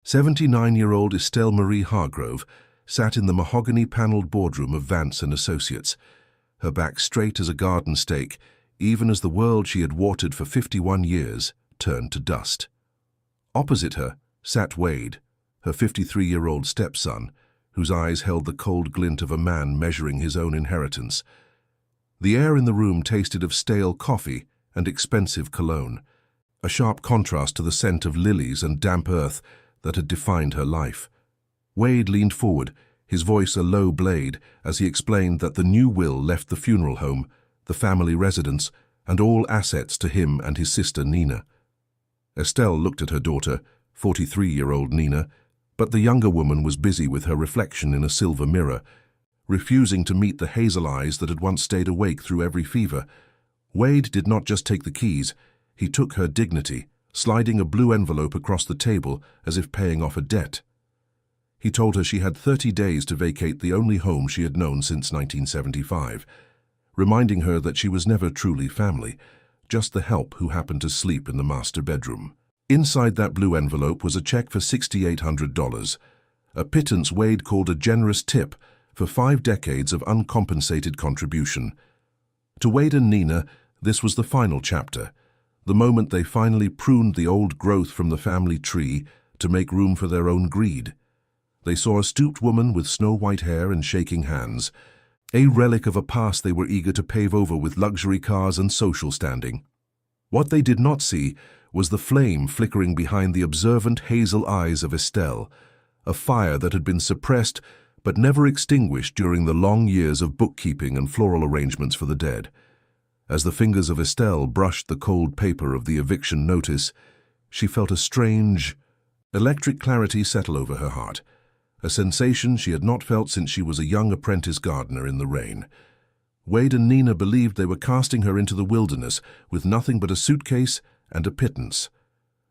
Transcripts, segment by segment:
79-year-old Estelle Marie Hargrove sat in the mahogany-paneled boardroom of Vance & Associates, her back straight as a garden stake, even as the world she had watered for 51 years turned to dust. Opposite her sat Wade, her 53-year-old stepson, whose eyes held the cold glint of a man measuring his own inheritance. The air in the room tasted of stale coffee and expensive cologne, a sharp contrast to the scent of lilies and damp earth that had defined her life. Wade leaned forward, his voice a low blade, as he explained that the new will left the funeral home, the family residence, and all assets to him and his sister Nina. Estelle looked at her daughter, 43-year-old Nina, but the younger woman was busy with her reflection in a silver mirror, refusing to meet the hazel eyes that had once stayed awake through every fever. Wade did not just take the keys, he took her dignity, sliding a blue envelope across the table as if paying off a debt. He told her she had 30 days to vacate the only home she had known since 1975, reminding her that she was never truly family, just the help who happened to sleep in the master bedroom. Inside that blue envelope was a check for $6,800, a pittance Wade called a generous tip for 5 decades of uncompensated contribution. To Wade and Nina, this was the final chapter, the moment they finally pruned the old growth from the family tree to make room for their own greed. They saw a stooped woman with snow-white hair and shaking hands, a relic of a past they were eager to pave over with luxury cars and social standing. What they did not see was the flame flickering behind the observant hazel eyes of Estelle, a fire that had been suppressed but never extinguished during the long years of bookkeeping and floral arrangements for the dead. As the fingers of Estelle brushed the cold paper of the eviction notice, she felt a strange, electric clarity settle over her heart, a sensation she had not felt since she was a young apprentice gardener in the rain. Wade and Nina believed they were casting her into the wilderness with nothing but a suitcase and a pittance.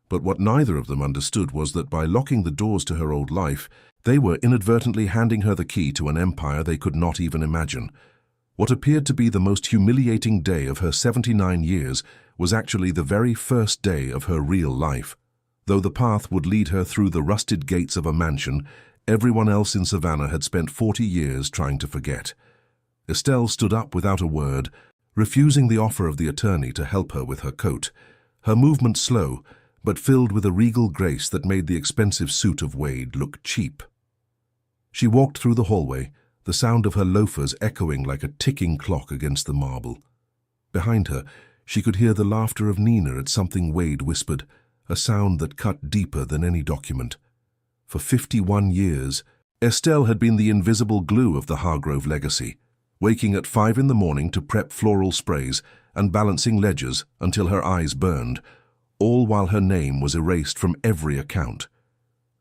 But what neither of them understood was that by locking the doors to her old life, they were inadvertently handing her the key to an empire they could not even imagine. What appeared to be the most humiliating day of her 79 years was actually the very first day of her real life. Though the path would lead her through the rusted gates of a mansion, everyone else in Savannah had spent 40 years trying to forget. Estelle stood up without a word, refusing the offer of the attorney to help her with her coat, her movement slow, but filled with a regal grace that made the expensive suit of Wade look cheap. She walked through the hallway, the sound of her loafers echoing like a ticking clock against the marble. Behind her, she could hear the laughter of Nina at something Wade whispered, a sound that cut deeper than any document. For 51 years, Estelle had been the invisible glue of the Hargrove legacy, waking at 5 in the morning to prep floral sprays and balancing ledgers until her eyes burned, all while her name was erased from every account.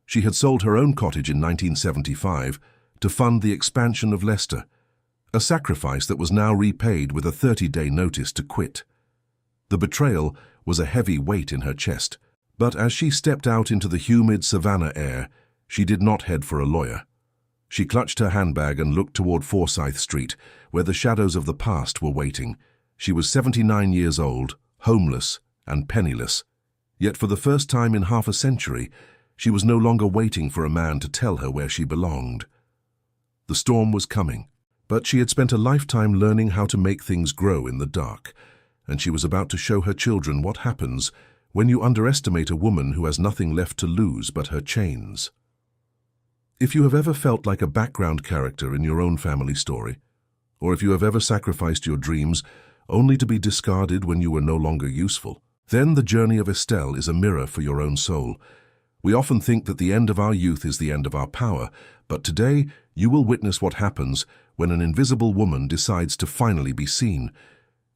She had sold her own cottage in 1975 to fund the expansion of Leicester, a sacrifice that was now repaid with a 30-day notice to quit. The betrayal was a heavy weight in her chest, but as she stepped out into the humid Savannah air, she did not head for a lawyer. She clutched her handbag and looked toward Forsyth Street, where the shadows of the past were waiting. She was 79 years old, homeless and penniless. Yet for the first time in half a century, she was no longer waiting for a man to tell her where she belonged. The storm was coming, but she had spent a lifetime learning how to make things grow in the dark, and she was about to show her children what happens when you underestimate a woman who has nothing left to lose but her chains. If you have ever felt like a background character in your own family story, or if you have ever sacrificed your dreams only to be discarded when you were no longer useful, then the journey of Estelle is a mirror for your own soul. We often think that the end of our youth is the end of our power, but today you will witness what happens when an invisible woman decides to finally be seen.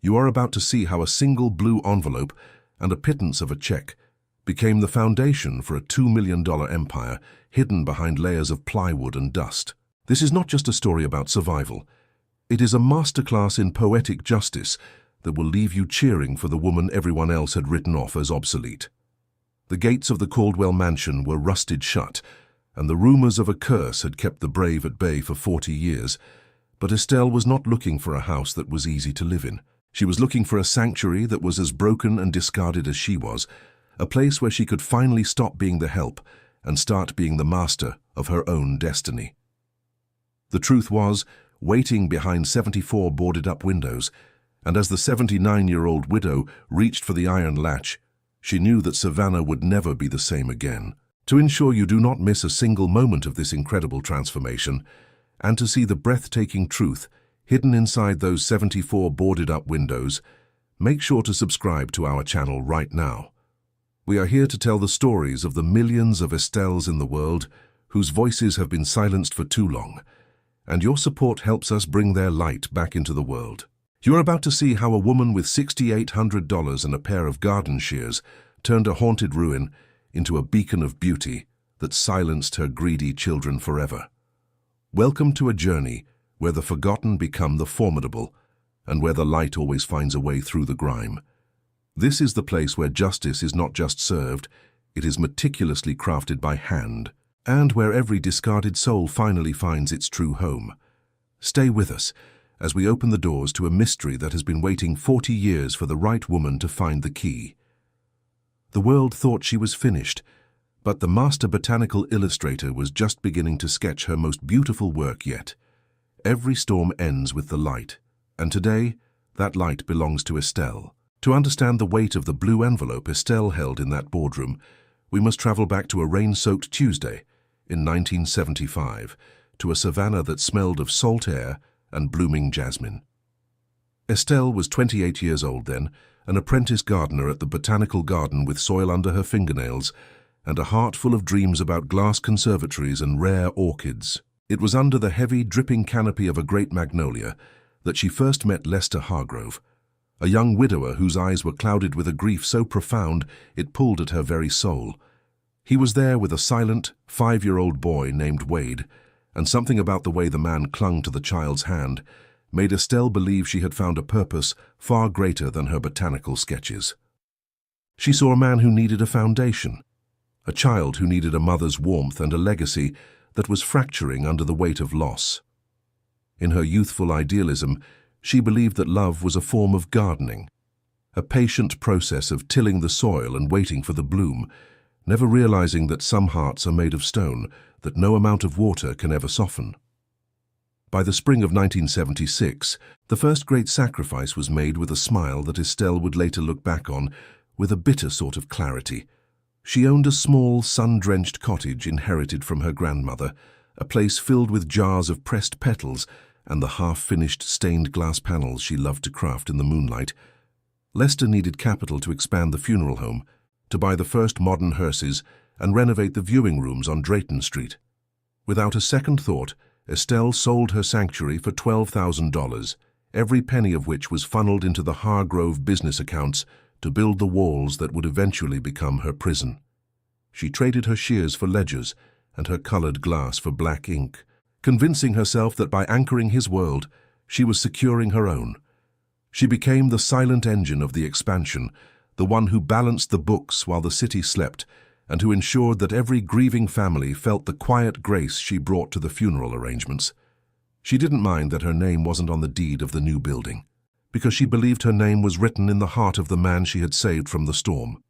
You are about to see how a single blue envelope and a pittance of a check became the foundation for a $2 million empire hidden behind layers of plywood and dust. This is not just a story about survival. It is a masterclass in poetic justice that will leave you cheering for the woman everyone else had written off as obsolete. The gates of the Caldwell mansion were rusted shut, and the rumors of a curse had kept the brave at bay for 40 years. But Estelle was not looking for a house that was easy to live in. She was looking for a sanctuary that was as broken and discarded as she was, a place where she could finally stop being the help and start being the master of her own destiny. The truth was, waiting behind 74 boarded-up windows, and as the 79-year-old widow reached for the iron latch, she knew that Savannah would never be the same again. To ensure you do not miss a single moment of this incredible transformation, and to see the breathtaking truth hidden inside those 74 boarded-up windows, make sure to subscribe to our channel right now. We are here to tell the stories of the millions of Estelles in the world whose voices have been silenced for too long, and your support helps us bring their light back into the world. You are about to see how a woman with $6,800 and a pair of garden shears turned a haunted ruin into a beacon of beauty that silenced her greedy children forever. Welcome to a journey where the forgotten become the formidable, and where the light always finds a way through the grime. This is the place where justice is not just served, it is meticulously crafted by hand, and where every discarded soul finally finds its true home. Stay with us as we open the doors to a mystery that has been waiting 40 years for the right woman to find the key. The world thought she was finished, but the master botanical illustrator was just beginning to sketch her most beautiful work yet. Every storm ends with the light, and today, that light belongs to Estelle. To understand the weight of the blue envelope Estelle held in that boardroom, we must travel back to a rain-soaked Tuesday in 1975, to a Savannah that smelled of salt air and blooming jasmine. Estelle was 28 years old then, an apprentice gardener at the botanical garden with soil under her fingernails and a heart full of dreams about glass conservatories and rare orchids. It was under the heavy, dripping canopy of a great magnolia that she first met Lester Hargrove, a young widower whose eyes were clouded with a grief so profound it pulled at her very soul. He was there with a silent, 5-year-old boy named Wade, and something about the way the man clung to the child's hand made Estelle believe she had found a purpose far greater than her botanical sketches. She saw a man who needed a foundation, a child who needed a mother's warmth and a legacy that was fracturing under the weight of loss. In her youthful idealism, she believed that love was a form of gardening, a patient process of tilling the soil and waiting for the bloom, never realizing that some hearts are made of stone that no amount of water can ever soften. By the spring of 1976, the first great sacrifice was made with a smile that Estelle would later look back on with a bitter sort of clarity. She owned a small, sun-drenched cottage inherited from her grandmother, a place filled with jars of pressed petals and the half-finished stained glass panels she loved to craft in the moonlight. Lester needed capital to expand the funeral home, to buy the first modern hearses and renovate the viewing rooms on Drayton Street. Without a second thought, Estelle sold her sanctuary for $12,000, every penny of which was funneled into the Hargrove business accounts to build the walls that would eventually become her prison. She traded her shears for ledgers and her colored glass for black ink, convincing herself that by anchoring his world, she was securing her own. She became the silent engine of the expansion, the one who balanced the books while the city slept, and who ensured that every grieving family felt the quiet grace she brought to the funeral arrangements. She didn't mind that her name wasn't on the deed of the new building, because she believed her name was written in the heart of the man she had saved from the storm.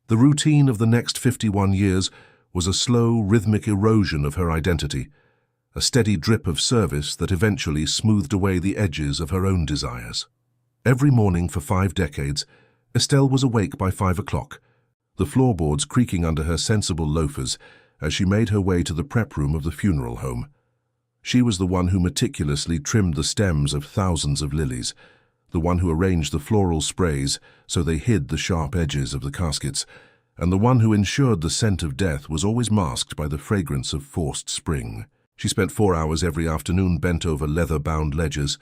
The routine of the next 51 years was a slow, rhythmic erosion of her identity, a steady drip of service that eventually smoothed away the edges of her own desires. Every morning for 5 decades, Estelle was awake by 5 o'clock, the floorboards creaking under her sensible loafers as she made her way to the prep room of the funeral home. She was the one who meticulously trimmed the stems of thousands of lilies, the one who arranged the floral sprays so they hid the sharp edges of the caskets, and the one who ensured the scent of death was always masked by the fragrance of forced spring. She spent 4 hours every afternoon bent over leather-bound ledgers,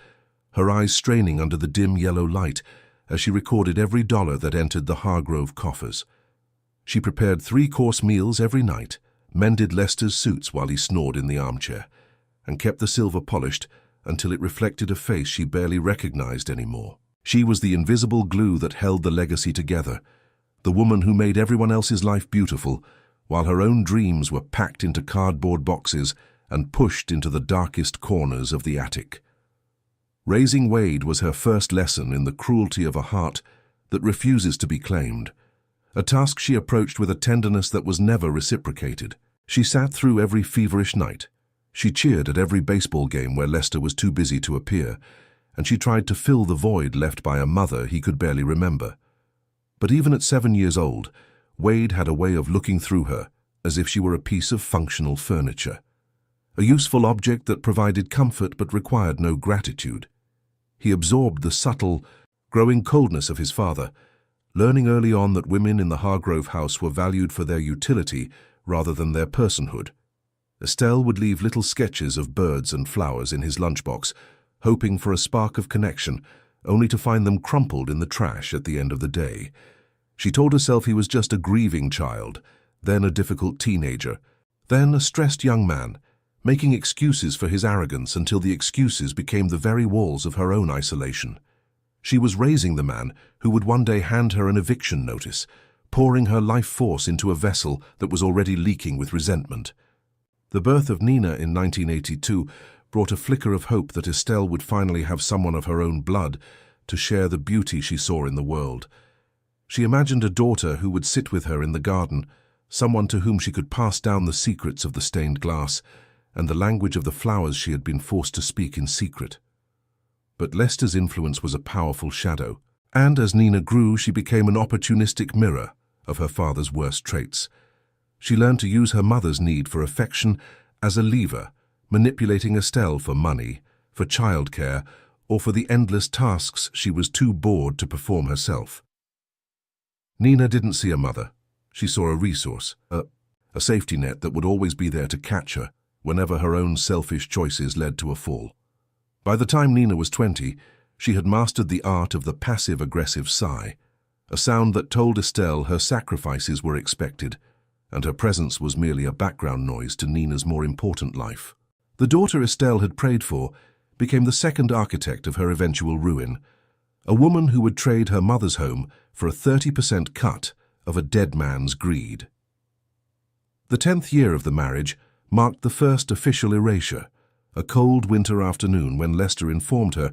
her eyes straining under the dim yellow light as she recorded every dollar that entered the Hargrove coffers. She prepared 3-course meals every night, mended Lester's suits while he snored in the armchair, and kept the silver polished until it reflected a face she barely recognized anymore. She was the invisible glue that held the legacy together, the woman who made everyone else's life beautiful, while her own dreams were packed into cardboard boxes and pushed into the darkest corners of the attic. Raising Wade was her first lesson in the cruelty of a heart that refuses to be claimed, a task she approached with a tenderness that was never reciprocated. She sat through every feverish night. She cheered at every baseball game where Lester was too busy to appear, and she tried to fill the void left by a mother he could barely remember. But even at 7 years old, Wade had a way of looking through her, as if she were a piece of functional furniture. A useful object that provided comfort but required no gratitude. He absorbed the subtle, growing coldness of his father, learning early on that women in the Hargrove house were valued for their utility rather than their personhood. Estelle would leave little sketches of birds and flowers in his lunchbox, hoping for a spark of connection, only to find them crumpled in the trash at the end of the day. She told herself he was just a grieving child, then a difficult teenager, then a stressed young man, making excuses for his arrogance until the excuses became the very walls of her own isolation. She was raising the man who would one day hand her an eviction notice, pouring her life force into a vessel that was already leaking with resentment. The birth of Nina in 1982 brought a flicker of hope that Estelle would finally have someone of her own blood to share the beauty she saw in the world. She imagined a daughter who would sit with her in the garden, someone to whom she could pass down the secrets of the stained glass and the language of the flowers she had been forced to speak in secret. But Lester's influence was a powerful shadow, and as Nina grew, she became an opportunistic mirror of her father's worst traits. She learned to use her mother's need for affection as a lever, manipulating Estelle for money, for childcare, or for the endless tasks she was too bored to perform herself. Nina didn't see a mother. She saw a resource, a safety net that would always be there to catch her whenever her own selfish choices led to a fall. By the time Nina was 20, she had mastered the art of the passive-aggressive sigh, a sound that told Estelle her sacrifices were expected, and her presence was merely a background noise to Nina's more important life. The daughter Estelle had prayed for became the second architect of her eventual ruin, a woman who would trade her mother's home for a 30% cut of a dead man's greed. The 10th year of the marriage marked the first official erasure, a cold winter afternoon when Lester informed her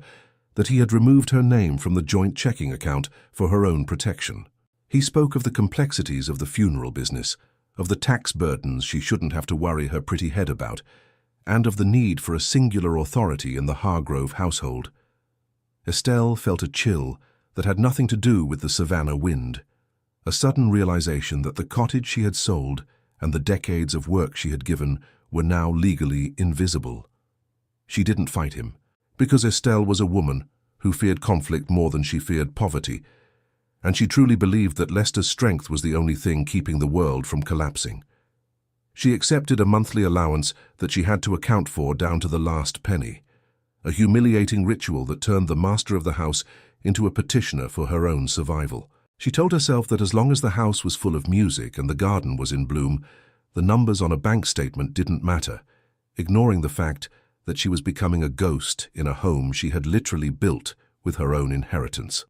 that he had removed her name from the joint checking account for her own protection. He spoke of the complexities of the funeral business, of the tax burdens she shouldn't have to worry her pretty head about, and of the need for a singular authority in the Hargrove household. Estelle felt a chill that had nothing to do with the Savannah wind, a sudden realization that the cottage she had sold and the decades of work she had given were now legally invisible. She didn't fight him, because Estelle was a woman who feared conflict more than she feared poverty, and she truly believed that Lester's strength was the only thing keeping the world from collapsing. She accepted a monthly allowance that she had to account for down to the last penny, a humiliating ritual that turned the master of the house into a petitioner for her own survival. She told herself that as long as the house was full of music and the garden was in bloom, the numbers on a bank statement didn't matter, ignoring the fact that she was becoming a ghost in a home she had literally built with her own inheritance.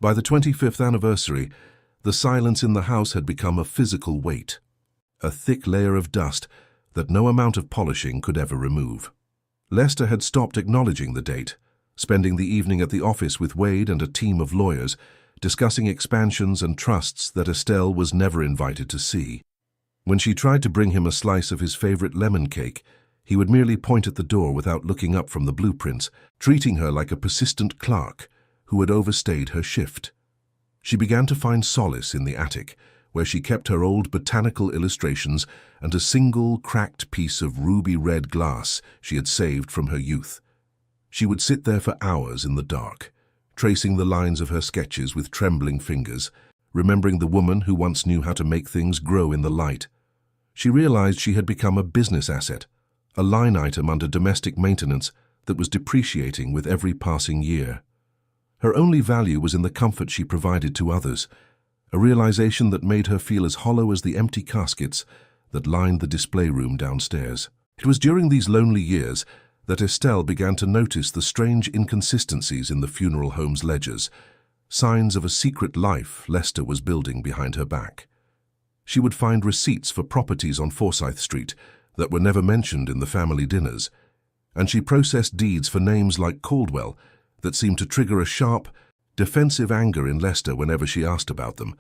By the 25th anniversary, the silence in the house had become a physical weight, a thick layer of dust that no amount of polishing could ever remove. Lester had stopped acknowledging the date, spending the evening at the office with Wade and a team of lawyers, discussing expansions and trusts that Estelle was never invited to see. When she tried to bring him a slice of his favorite lemon cake, he would merely point at the door without looking up from the blueprints, treating her like a persistent clerk who had overstayed her shift. She began to find solace in the attic, where she kept her old botanical illustrations and a single cracked piece of ruby-red glass she had saved from her youth. She would sit there for hours in the dark, tracing the lines of her sketches with trembling fingers, remembering the woman who once knew how to make things grow in the light. She realized she had become a business asset, a line item under domestic maintenance that was depreciating with every passing year. Her only value was in the comfort she provided to others, a realization that made her feel as hollow as the empty caskets that lined the display room downstairs. It was during these lonely years that Estelle began to notice the strange inconsistencies in the funeral home's ledgers, signs of a secret life Lester was building behind her back. She would find receipts for properties on Forsyth Street that were never mentioned in the family dinners, and she processed deeds for names like Caldwell that seemed to trigger a sharp, defensive anger in Lester whenever she asked about them.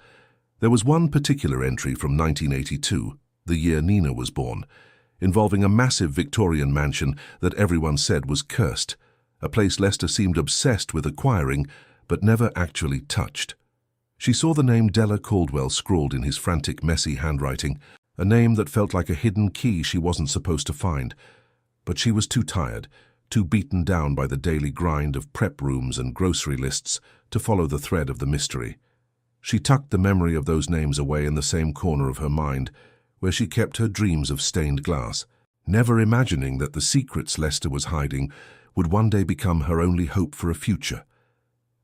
There was one particular entry from 1982, the year Nina was born, involving a massive Victorian mansion that everyone said was cursed, a place Lester seemed obsessed with acquiring but never actually touched. She saw the name Della Caldwell scrawled in his frantic, messy handwriting, a name that felt like a hidden key she wasn't supposed to find. But she was too tired, too beaten down by the daily grind of prep rooms and grocery lists to follow the thread of the mystery. She tucked the memory of those names away in the same corner of her mind, where she kept her dreams of stained glass, never imagining that the secrets Lester was hiding would one day become her only hope for a future.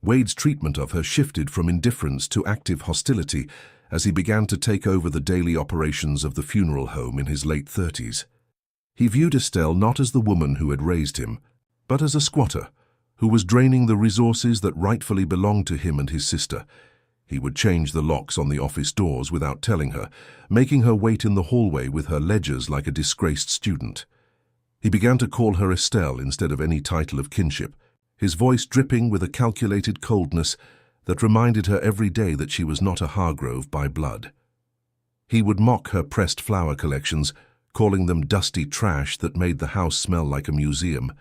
Wade's treatment of her shifted from indifference to active hostility as he began to take over the daily operations of the funeral home in his late 30s. He viewed Estelle not as the woman who had raised him, but as a squatter who was draining the resources that rightfully belonged to him and his sister. He would change the locks on the office doors without telling her, making her wait in the hallway with her ledgers like a disgraced student. He began to call her Estelle instead of any title of kinship, his voice dripping with a calculated coldness that reminded her every day that she was not a Hargrove by blood. He would mock her pressed flower collections, calling them dusty trash that made the house smell like a museum,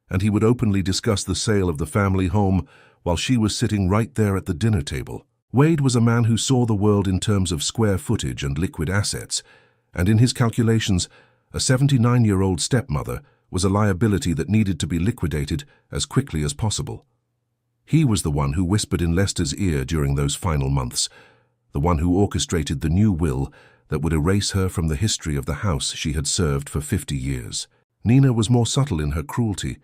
and he would openly discuss the sale of the family home while she was sitting right there at the dinner table. Wade was a man who saw the world in terms of square footage and liquid assets, and in his calculations, a 79-year-old stepmother was a liability that needed to be liquidated as quickly as possible. He was the one who whispered in Lester's ear during those final months, the one who orchestrated the new will that would erase her from the history of the house she had served for 50 years. Nina was more subtle in her cruelty,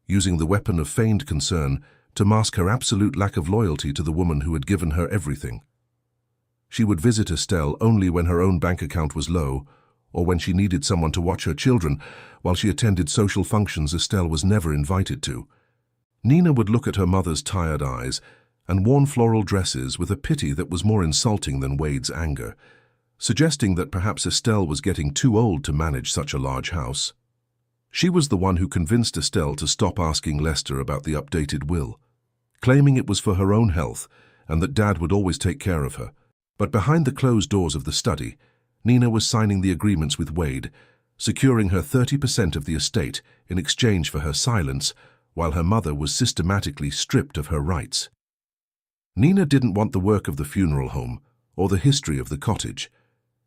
using the weapon of feigned concern to mask her absolute lack of loyalty to the woman who had given her everything. She would visit Estelle only when her own bank account was low, or when she needed someone to watch her children while she attended social functions Estelle was never invited to. Nina would look at her mother's tired eyes and worn floral dresses with a pity that was more insulting than Wade's anger, suggesting that perhaps Estelle was getting too old to manage such a large house. She was the one who convinced Estelle to stop asking Lester about the updated will, claiming it was for her own health and that Dad would always take care of her. But behind the closed doors of the study, Nina was signing the agreements with Wade, securing her 30% of the estate in exchange for her silence, while her mother was systematically stripped of her rights. Nina didn't want the work of the funeral home or the history of the cottage.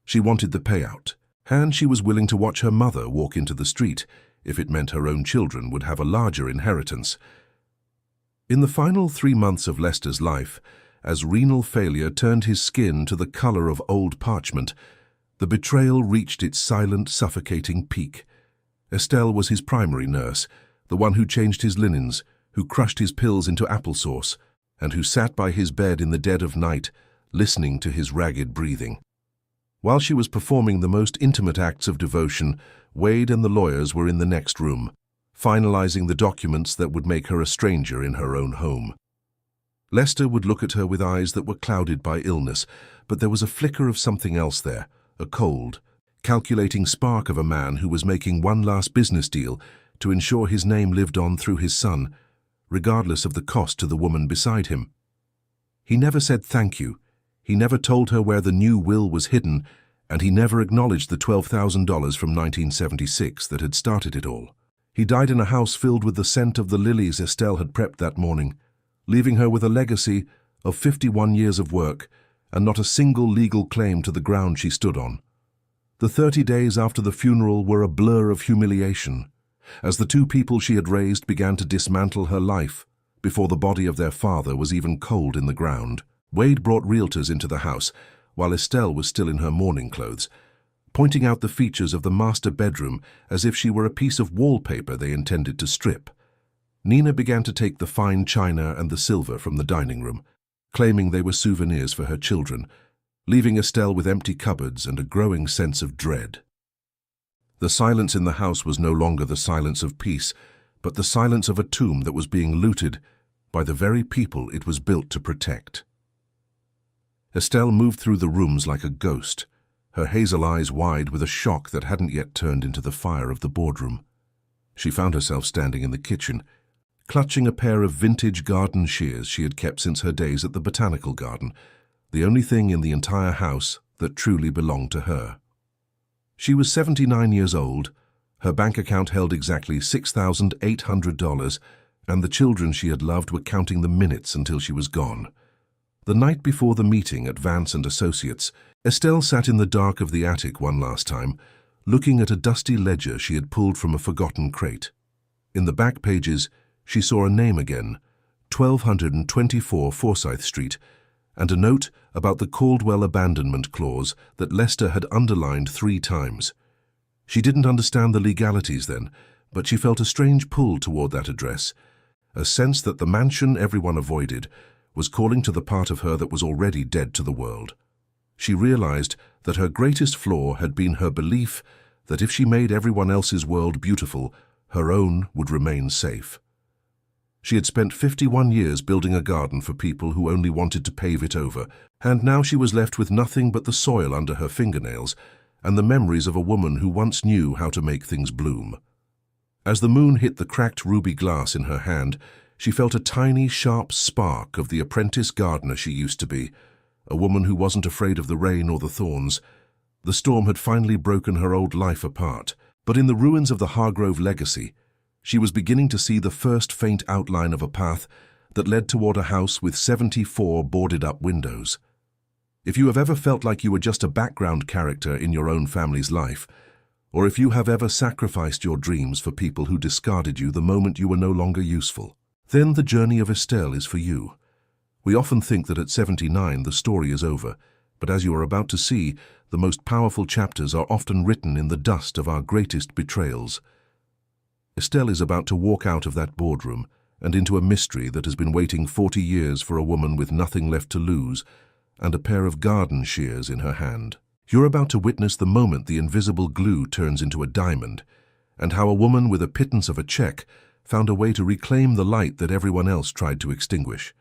She wanted the payout, and she was willing to watch her mother walk into the street if it meant her own children would have a larger inheritance. In the final 3 months of Lester's life, as renal failure turned his skin to the color of old parchment, the betrayal reached its silent, suffocating peak. Estelle was his primary nurse, the one who changed his linens, who crushed his pills into applesauce, and who sat by his bed in the dead of night, listening to his ragged breathing. While she was performing the most intimate acts of devotion, Wade and the lawyers were in the next room, finalizing the documents that would make her a stranger in her own home. Lester would look at her with eyes that were clouded by illness, but there was a flicker of something else there, a cold, calculating spark of a man who was making one last business deal to ensure his name lived on through his son, regardless of the cost to the woman beside him. He never said thank you, he never told her where the new will was hidden, and he never acknowledged the $12,000 from 1976 that had started it all. He died in a house filled with the scent of the lilies Estelle had prepped that morning, leaving her with a legacy of 51 years of work and not a single legal claim to the ground she stood on. The 30 days after the funeral were a blur of humiliation, as the two people she had raised began to dismantle her life before the body of their father was even cold in the ground. Wade brought realtors into the house while Estelle was still in her mourning clothes, pointing out the features of the master bedroom as if she were a piece of wallpaper they intended to strip. Nina began to take the fine china and the silver from the dining room, claiming they were souvenirs for her children, leaving Estelle with empty cupboards and a growing sense of dread. The silence in the house was no longer the silence of peace, but the silence of a tomb that was being looted by the very people it was built to protect. Estelle moved through the rooms like a ghost, her hazel eyes wide with a shock that hadn't yet turned into the fire of the boardroom. She found herself standing in the kitchen, clutching a pair of vintage garden shears she had kept since her days at the botanical garden, the only thing in the entire house that truly belonged to her. She was 79 years old, her bank account held exactly $6,800, and the children she had loved were counting the minutes until she was gone. The night before the meeting at Vance and Associates, Estelle sat in the dark of the attic one last time, looking at a dusty ledger she had pulled from a forgotten crate. In the back pages, she saw a name again, 1224 Forsyth Street, and a note about the Caldwell abandonment clause that Lester had underlined 3 times. She didn't understand the legalities then, but she felt a strange pull toward that address, a sense that the mansion everyone avoided was calling to the part of her that was already dead to the world. She realized that her greatest flaw had been her belief that if she made everyone else's world beautiful, her own would remain safe. She had spent 51 years building a garden for people who only wanted to pave it over, and now she was left with nothing but the soil under her fingernails and the memories of a woman who once knew how to make things bloom. As the moon hit the cracked ruby glass in her hand, she felt a tiny, sharp spark of the apprentice gardener she used to be, a woman who wasn't afraid of the rain or the thorns. The storm had finally broken her old life apart, but in the ruins of the Hargrove legacy, she was beginning to see the first faint outline of a path that led toward a house with 74 boarded-up windows. If you have ever felt like you were just a background character in your own family's life, or if you have ever sacrificed your dreams for people who discarded you the moment you were no longer useful, then the journey of Estelle is for you. We often think that at 79 the story is over, but as you are about to see, the most powerful chapters are often written in the dust of our greatest betrayals. Estelle is about to walk out of that boardroom and into a mystery that has been waiting 40 years for a woman with nothing left to lose and a pair of garden shears in her hand. You're about to witness the moment the invisible glue turns into a diamond, and how a woman with a pittance of a check found a way to reclaim the light that everyone else tried to extinguish.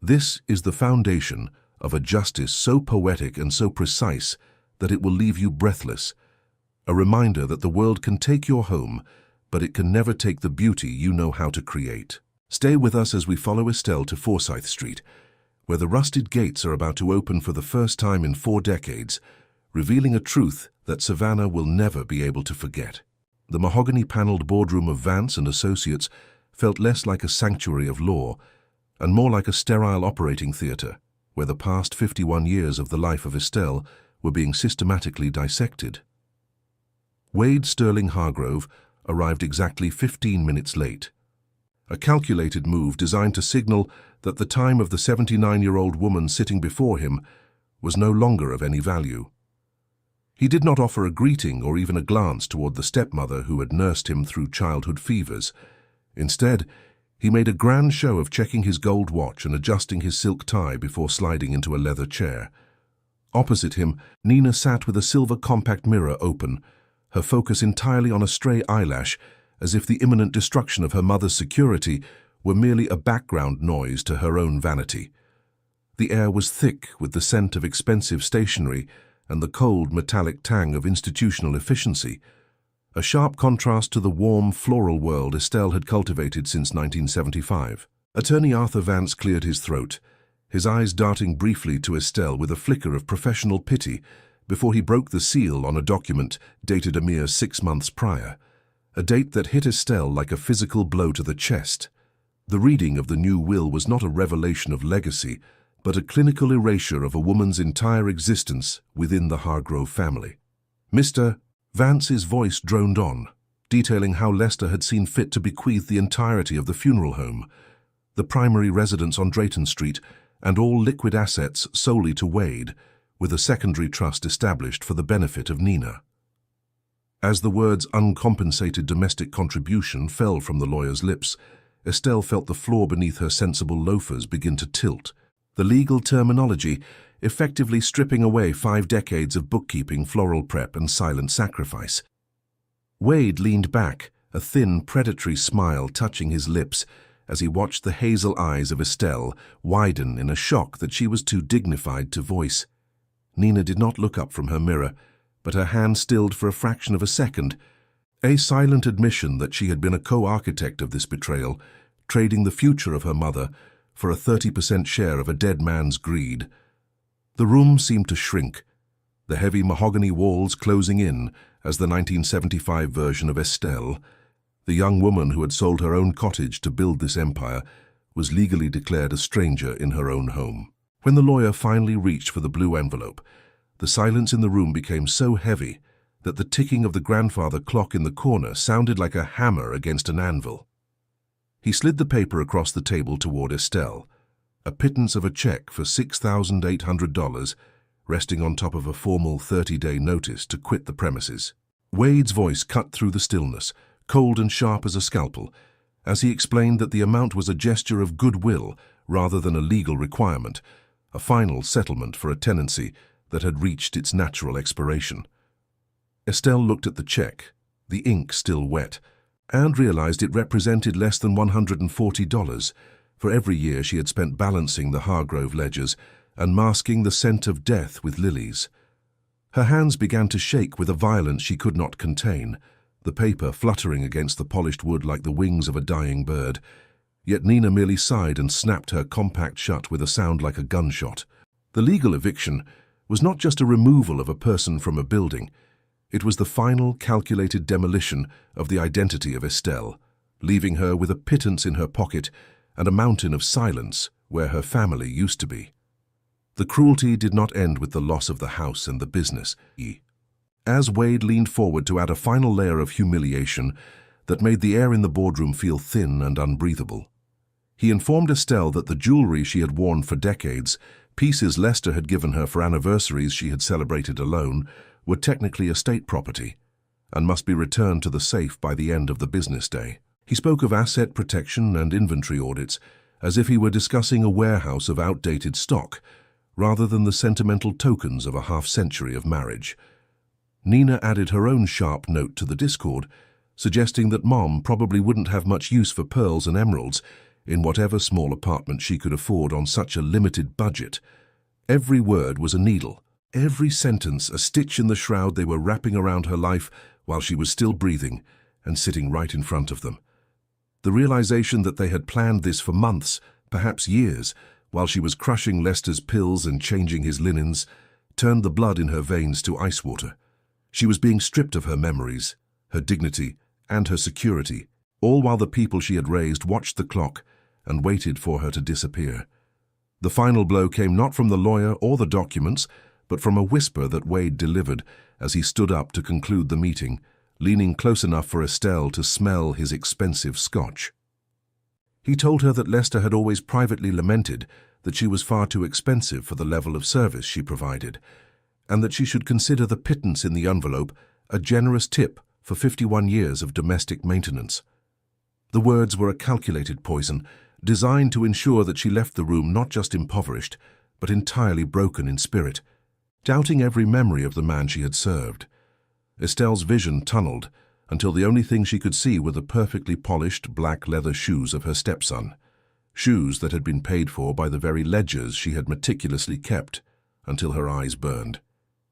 This is the foundation of a justice so poetic and so precise that it will leave you breathless, a reminder that the world can take your home, but it can never take the beauty you know how to create. Stay with us as we follow Estelle to Forsyth Street, where the rusted gates are about to open for the first time in 4 decades, revealing a truth that Savannah will never be able to forget. The mahogany-paneled boardroom of Vance and Associates felt less like a sanctuary of law and more like a sterile operating theater, where the past 51 years of the life of Estelle were being systematically dissected. Wade Sterling Hargrove arrived exactly 15 minutes late, a calculated move designed to signal that the time of the 79-year-old woman sitting before him was no longer of any value. He did not offer a greeting or even a glance toward the stepmother who had nursed him through childhood fevers. Instead, he made a grand show of checking his gold watch and adjusting his silk tie before sliding into a leather chair. Opposite him, Nina sat with a silver compact mirror open, her focus entirely on a stray eyelash, as if the imminent destruction of her mother's security were merely a background noise to her own vanity. The air was thick with the scent of expensive stationery and the cold metallic tang of institutional efficiency, a sharp contrast to the warm floral world Estelle had cultivated since 1975. Attorney Arthur Vance cleared his throat, his eyes darting briefly to Estelle with a flicker of professional pity before he broke the seal on a document dated a mere 6 months prior, a date that hit Estelle like a physical blow to the chest. The reading of the new will was not a revelation of legacy, but a clinical erasure of a woman's entire existence within the Hargrove family. Mr. Vance's voice droned on, detailing how Lester had seen fit to bequeath the entirety of the funeral home, the primary residence on Drayton Street, and all liquid assets solely to Wade, with a secondary trust established for the benefit of Nina. As the words uncompensated domestic contribution fell from the lawyer's lips, Estelle felt the floor beneath her sensible loafers begin to tilt, the legal terminology effectively stripping away 5 decades of bookkeeping, floral prep, and silent sacrifice. Wade leaned back, a thin, predatory smile touching his lips as he watched the hazel eyes of Estelle widen in a shock that she was too dignified to voice. Nina did not look up from her mirror, but her hand stilled for a fraction of a second, a silent admission that she had been a co-architect of this betrayal, trading the future of her mother for a 30% share of a dead man's greed. The room seemed to shrink, the heavy mahogany walls closing in as the 1975 version of Estelle, the young woman who had sold her own cottage to build this empire, was legally declared a stranger in her own home. When the lawyer finally reached for the blue envelope, the silence in the room became so heavy that the ticking of the grandfather clock in the corner sounded like a hammer against an anvil. He slid the paper across the table toward Estelle, a pittance of a check for $6,800 resting on top of a formal 30-day notice to quit the premises. Wade's voice cut through the stillness, cold and sharp as a scalpel, as he explained that the amount was a gesture of goodwill rather than a legal requirement, a final settlement for a tenancy that had reached its natural expiration. Estelle looked at the check, the ink still wet, and realized it represented less than $140 for every year she had spent balancing the Hargrove ledgers and masking the scent of death with lilies. Her hands began to shake with a violence she could not contain, the paper fluttering against the polished wood like the wings of a dying bird. Yet Nina merely sighed and snapped her compact shut with a sound like a gunshot. The legal eviction was not just a removal of a person from a building. It was the final, calculated demolition of the identity of Estelle, leaving her with a pittance in her pocket and a mountain of silence where her family used to be. The cruelty did not end with the loss of the house and the business. As Wade leaned forward to add a final layer of humiliation that made the air in the boardroom feel thin and unbreathable, he informed Estelle that the jewelry she had worn for decades, pieces Lester had given her for anniversaries she had celebrated alone, were technically estate property and must be returned to the safe by the end of the business day. He spoke of asset protection and inventory audits as if he were discussing a warehouse of outdated stock, rather than the sentimental tokens of a half-century of marriage. Nina added her own sharp note to the discord, suggesting that Mom probably wouldn't have much use for pearls and emeralds in whatever small apartment she could afford on such a limited budget. Every word was a needle, every sentence a stitch in the shroud they were wrapping around her life while she was still breathing and sitting right in front of them. The realization that they had planned this for months, perhaps years, while she was crushing Lester's pills and changing his linens, turned the blood in her veins to ice water. She was being stripped of her memories, her dignity, and her security, all while the people she had raised watched the clock and waited for her to disappear. The final blow came not from the lawyer or the documents, but from a whisper that Wade delivered as he stood up to conclude the meeting, leaning close enough for Estelle to smell his expensive scotch. He told her that Lester had always privately lamented that she was far too expensive for the level of service she provided, and that she should consider the pittance in the envelope a generous tip for 51 years of domestic maintenance. The words were a calculated poison, designed to ensure that she left the room not just impoverished, but entirely broken in spirit, doubting every memory of the man she had served. Estelle's vision tunneled until the only thing she could see were the perfectly polished black leather shoes of her stepson, shoes that had been paid for by the very ledgers she had meticulously kept, until her eyes burned.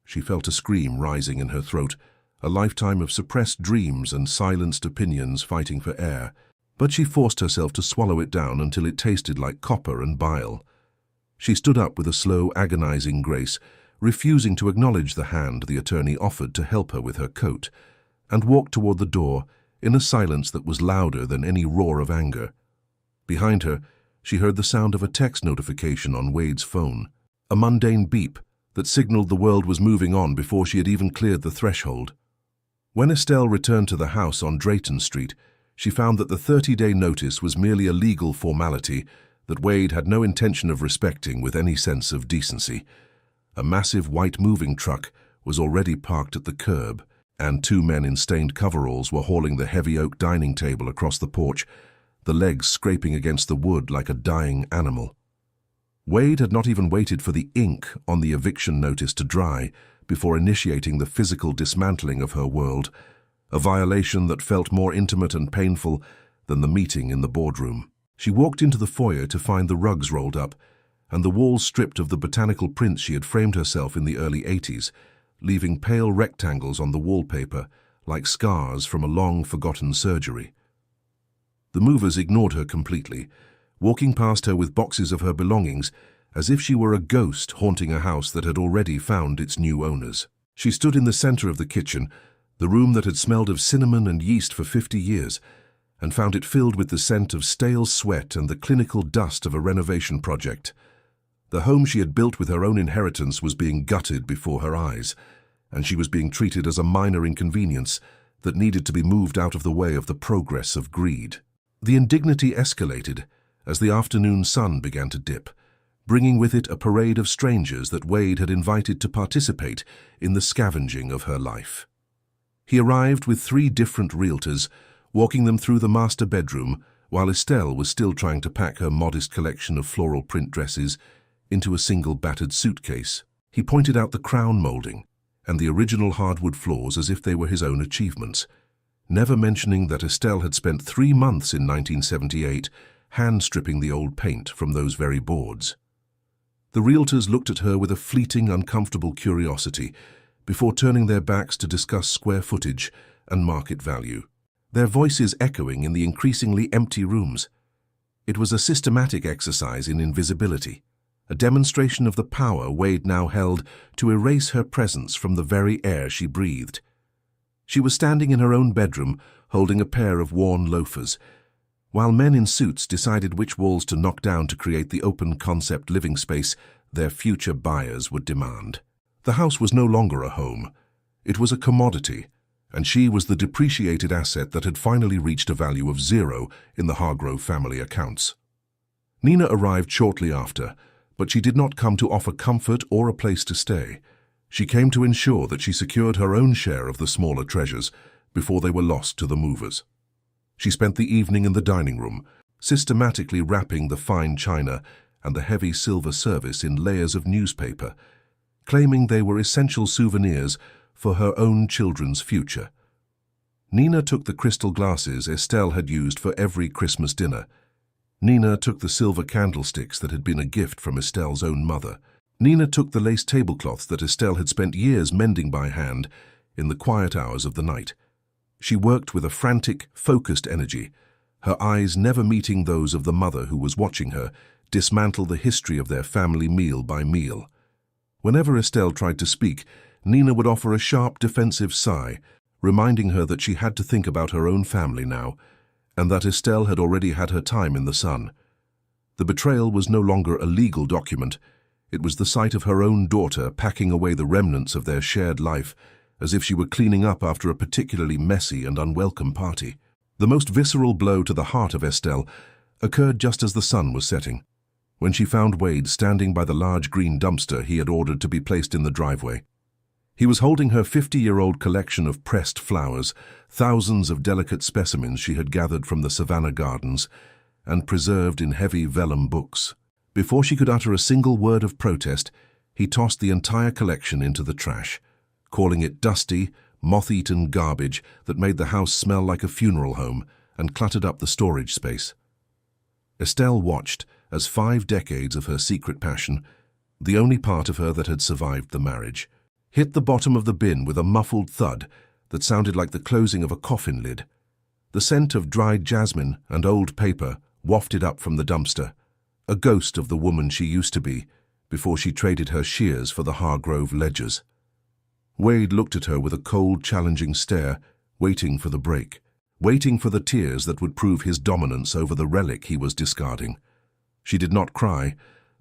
She felt a scream rising in her throat, a lifetime of suppressed dreams and silenced opinions fighting for air, but she forced herself to swallow it down until it tasted like copper and bile. She stood up with a slow, agonizing grace, refusing to acknowledge the hand the attorney offered to help her with her coat, and walked toward the door in a silence that was louder than any roar of anger. Behind her, she heard the sound of a text notification on Wade's phone, a mundane beep that signaled the world was moving on before she had even cleared the threshold. When Estelle returned to the house on Drayton Street, she found that the 30-day notice was merely a legal formality that Wade had no intention of respecting with any sense of decency. A massive white moving truck was already parked at the curb, and two men in stained coveralls were hauling the heavy oak dining table across the porch, the legs scraping against the wood like a dying animal. Wade had not even waited for the ink on the eviction notice to dry before initiating the physical dismantling of her world, a violation that felt more intimate and painful than the meeting in the boardroom. She walked into the foyer to find the rugs rolled up and the walls stripped of the botanical prints she had framed herself in the early 80s, leaving pale rectangles on the wallpaper like scars from a long-forgotten surgery. The movers ignored her completely, walking past her with boxes of her belongings as if she were a ghost haunting a house that had already found its new owners. She stood in the center of the kitchen, the room that had smelled of cinnamon and yeast for 50 years, and found it filled with the scent of stale sweat and the clinical dust of a renovation project. The home she had built with her own inheritance was being gutted before her eyes, and she was being treated as a minor inconvenience that needed to be moved out of the way of the progress of greed. The indignity escalated as the afternoon sun began to dip, bringing with it a parade of strangers that Wade had invited to participate in the scavenging of her life. He arrived with 3 different realtors, walking them through the master bedroom while Estelle was still trying to pack her modest collection of floral print dresses into a single battered suitcase. He pointed out the crown molding and the original hardwood floors as if they were his own achievements, never mentioning that Estelle had spent 3 months in 1978 hand-stripping the old paint from those very boards. The realtors looked at her with a fleeting, uncomfortable curiosity before turning their backs to discuss square footage and market value, their voices echoing in the increasingly empty rooms. It was a systematic exercise in invisibility, a demonstration of the power Wade now held to erase her presence from the very air she breathed. She was standing in her own bedroom, holding a pair of worn loafers, while men in suits decided which walls to knock down to create the open-concept living space their future buyers would demand. The house was no longer a home. It was a commodity, and she was the depreciated asset that had finally reached a value of 0 in the Hargrove family accounts. Nina arrived shortly after, but she did not come to offer comfort or a place to stay. She came to ensure that she secured her own share of the smaller treasures before they were lost to the movers. She spent the evening in the dining room, systematically wrapping the fine china and the heavy silver service in layers of newspaper, claiming they were essential souvenirs for her own children's future. Nina took the crystal glasses Estelle had used for every Christmas dinner. Nina took the silver candlesticks that had been a gift from Estelle's own mother. Nina took the lace tablecloths that Estelle had spent years mending by hand in the quiet hours of the night. She worked with a frantic, focused energy, her eyes never meeting those of the mother who was watching her dismantle the history of their family meal by meal. Whenever Estelle tried to speak, Nina would offer a sharp, defensive sigh, reminding her that she had to think about her own family now, and that Estelle had already had her time in the sun. The betrayal was no longer a legal document. It was the sight of her own daughter packing away the remnants of their shared life, as if she were cleaning up after a particularly messy and unwelcome party. The most visceral blow to the heart of Estelle occurred just as the sun was setting, when she found Wade standing by the large green dumpster he had ordered to be placed in the driveway. He was holding her 50-year-old collection of pressed flowers, thousands of delicate specimens she had gathered from the Savannah Gardens and preserved in heavy vellum books. Before she could utter a single word of protest, he tossed the entire collection into the trash, calling it dusty, moth-eaten garbage that made the house smell like a funeral home and cluttered up the storage space. Estelle watched as 5 decades of her secret passion, the only part of her that had survived the marriage, hit the bottom of the bin with a muffled thud that sounded like the closing of a coffin lid. The scent of dried jasmine and old paper wafted up from the dumpster, a ghost of the woman she used to be before she traded her shears for the Hargrove ledgers. Wade looked at her with a cold, challenging stare, waiting for the break, waiting for the tears that would prove his dominance over the relic he was discarding. She did not cry,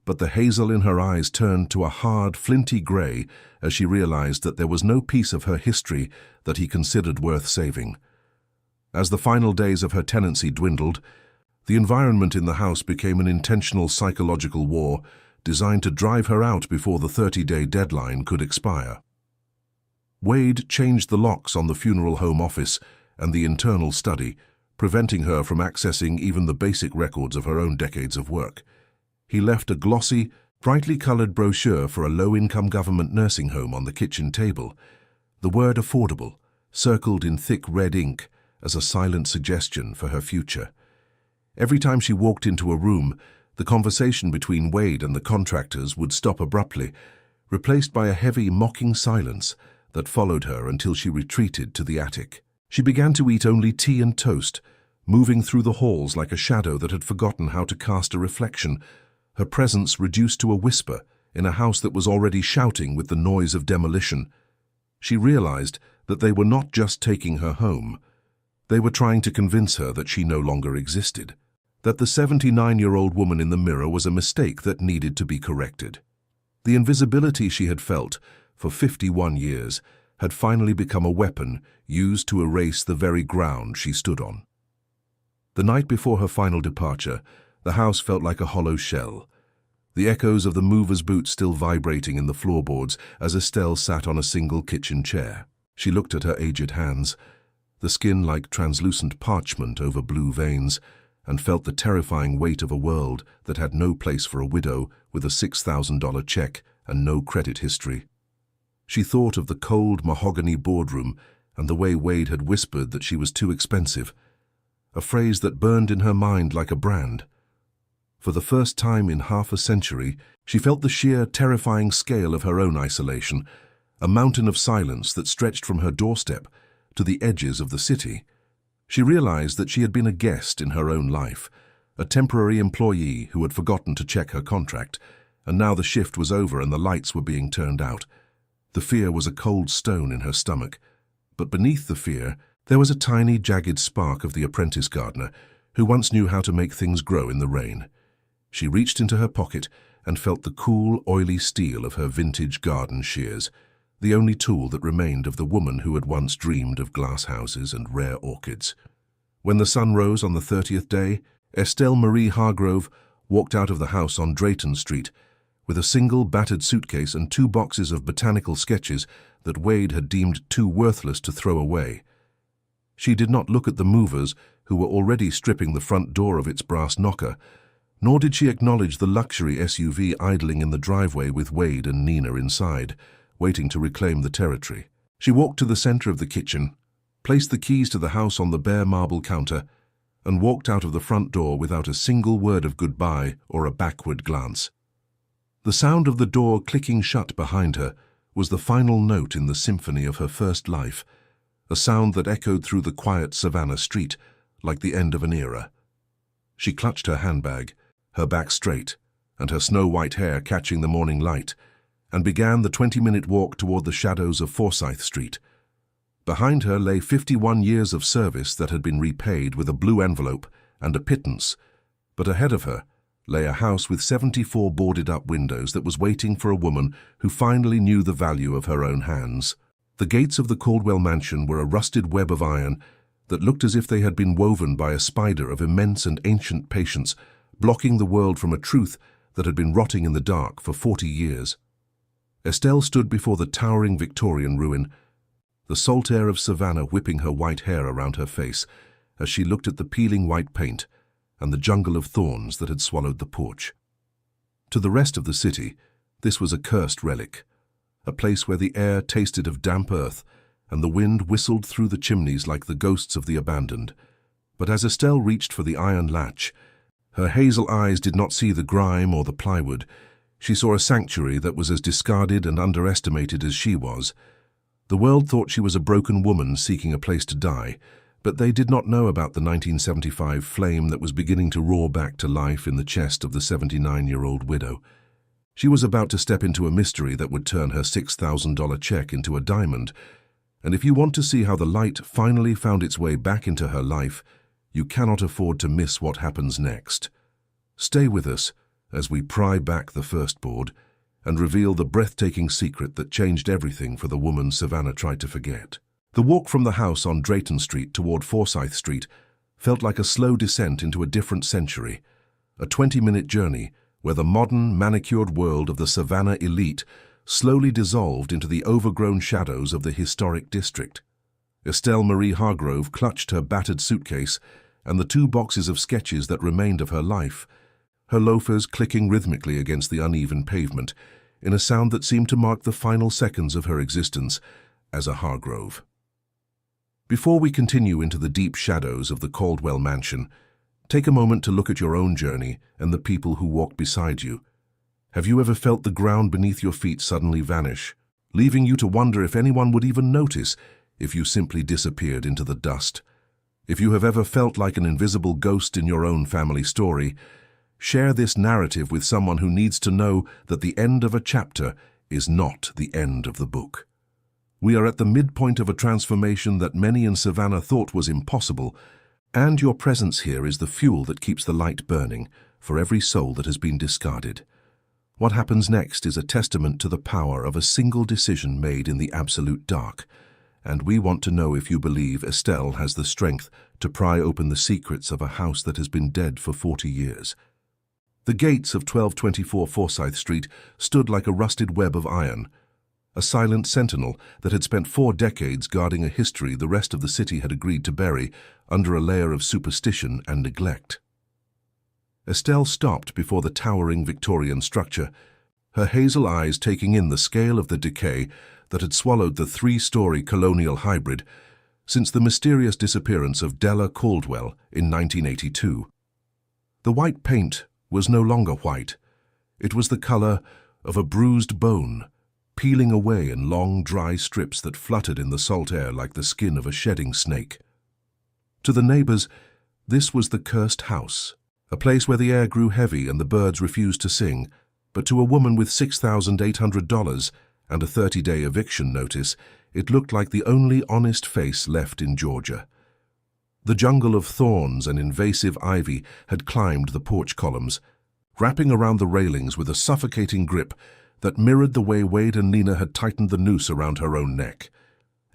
but the hazel in her eyes turned to a hard, flinty grey as she realized that there was no piece of her history that he considered worth saving. As the final days of her tenancy dwindled, the environment in the house became an intentional psychological war designed to drive her out before the 30-day deadline could expire. Wade changed the locks on the funeral home office and the internal study, preventing her from accessing even the basic records of her own decades of work. He left a glossy, brightly colored brochure for a low-income government nursing home on the kitchen table, the word affordable circled in thick red ink as a silent suggestion for her future. Every time she walked into a room, the conversation between Wade and the contractors would stop abruptly, replaced by a heavy, mocking silence that followed her until she retreated to the attic. She began to eat only tea and toast, moving through the halls like a shadow that had forgotten how to cast a reflection, her presence reduced to a whisper in a house that was already shouting with the noise of demolition. She realized that they were not just taking her home. They were trying to convince her that she no longer existed, that the 79-year-old woman in the mirror was a mistake that needed to be corrected. The invisibility she had felt for 51 years had finally become a weapon used to erase the very ground she stood on. The night before her final departure, the house felt like a hollow shell, the echoes of the mover's boots still vibrating in the floorboards as Estelle sat on a single kitchen chair. She looked at her aged hands, the skin like translucent parchment over blue veins, and felt the terrifying weight of a world that had no place for a widow with a $6,000 check and no credit history. She thought of the cold mahogany boardroom and the way Wade had whispered that she was too expensive, a phrase that burned in her mind like a brand. For the first time in half a century, she felt the sheer, terrifying scale of her own isolation, a mountain of silence that stretched from her doorstep to the edges of the city. She realized that she had been a guest in her own life, a temporary employee who had forgotten to check her contract, and now the shift was over and the lights were being turned out. The fear was a cold stone in her stomach, but beneath the fear, there was a tiny, jagged spark of the apprentice gardener who once knew how to make things grow in the rain. She reached into her pocket and felt the cool, oily steel of her vintage garden shears, the only tool that remained of the woman who had once dreamed of glass houses and rare orchids. When the sun rose on the 30th day, Estelle Marie Hargrove walked out of the house on Drayton Street with a single battered suitcase and 2 boxes of botanical sketches that Wade had deemed too worthless to throw away. She did not look at the movers who were already stripping the front door of its brass knocker, nor did she acknowledge the luxury SUV idling in the driveway with Wade and Nina inside, waiting to reclaim the territory. She walked to the center of the kitchen, placed the keys to the house on the bare marble counter, and walked out of the front door without a single word of goodbye or a backward glance. The sound of the door clicking shut behind her was the final note in the symphony of her first life, a sound that echoed through the quiet Savannah street like the end of an era. She clutched her handbag, her back straight, and her snow-white hair catching the morning light, and began the 20-minute walk toward the shadows of Forsyth Street. Behind her lay 51 years of service that had been repaid with a blue envelope and a pittance, but ahead of her lay a house with 74 boarded-up windows that was waiting for a woman who finally knew the value of her own hands. The gates of the Caldwell mansion were a rusted web of iron that looked as if they had been woven by a spider of immense and ancient patience, blocking the world from a truth that had been rotting in the dark for 40 years. Estelle stood before the towering Victorian ruin, the salt air of Savannah whipping her white hair around her face as she looked at the peeling white paint and the jungle of thorns that had swallowed the porch. To the rest of the city, this was a cursed relic, a place where the air tasted of damp earth and the wind whistled through the chimneys like the ghosts of the abandoned. But as Estelle reached for the iron latch, her hazel eyes did not see the grime or the plywood. She saw a sanctuary that was as discarded and underestimated as she was. The world thought she was a broken woman seeking a place to die, but they did not know about the 1975 flame that was beginning to roar back to life in the chest of the 79-year-old widow. She was about to step into a mystery that would turn her $6,000 check into a diamond, and if you want to see how the light finally found its way back into her life, you cannot afford to miss what happens next. Stay with us as we pry back the first board and reveal the breathtaking secret that changed everything for the woman Savannah tried to forget. The walk from the house on Drayton Street toward Forsyth Street felt like a slow descent into a different century, a 20-minute journey where the modern, manicured world of the Savannah elite slowly dissolved into the overgrown shadows of the historic district. Estelle Marie Hargrove clutched her battered suitcase and the 2 boxes of sketches that remained of her life, her loafers clicking rhythmically against the uneven pavement in a sound that seemed to mark the final seconds of her existence as a Hargrove. Before we continue into the deep shadows of the Caldwell mansion, take a moment to look at your own journey and the people who walk beside you. Have you ever felt the ground beneath your feet suddenly vanish, leaving you to wonder if anyone would even notice if you simply disappeared into the dust? If you have ever felt like an invisible ghost in your own family story, Share this narrative with someone who needs to know that the end of a chapter is not the end of the book. We are at the midpoint of a transformation that many in Savannah thought was impossible, and your presence here is the fuel that keeps the light burning for every soul that has been discarded. What happens next is a testament to the power of a single decision made in the absolute dark, and we want to know if you believe Estelle has the strength to pry open the secrets of a house that has been dead for 40 years. The gates of 1224 Forsyth Street stood like a rusted web of iron, a silent sentinel that had spent 4 decades guarding a history the rest of the city had agreed to bury under a layer of superstition and neglect. Estelle stopped before the towering Victorian structure, her hazel eyes taking in the scale of the decay that had swallowed the 3-story colonial hybrid since the mysterious disappearance of Della Caldwell in 1982. The white paint was no longer white. It was the color of a bruised bone, peeling away in long, dry strips that fluttered in the salt air like the skin of a shedding snake. To the neighbors, this was the cursed house, a place where the air grew heavy and the birds refused to sing, but to a woman with $6,800 and a 30-day eviction notice, it looked like the only honest face left in Georgia. The jungle of thorns and invasive ivy had climbed the porch columns, wrapping around the railings with a suffocating grip that mirrored the way Wade and Nina had tightened the noose around her own neck.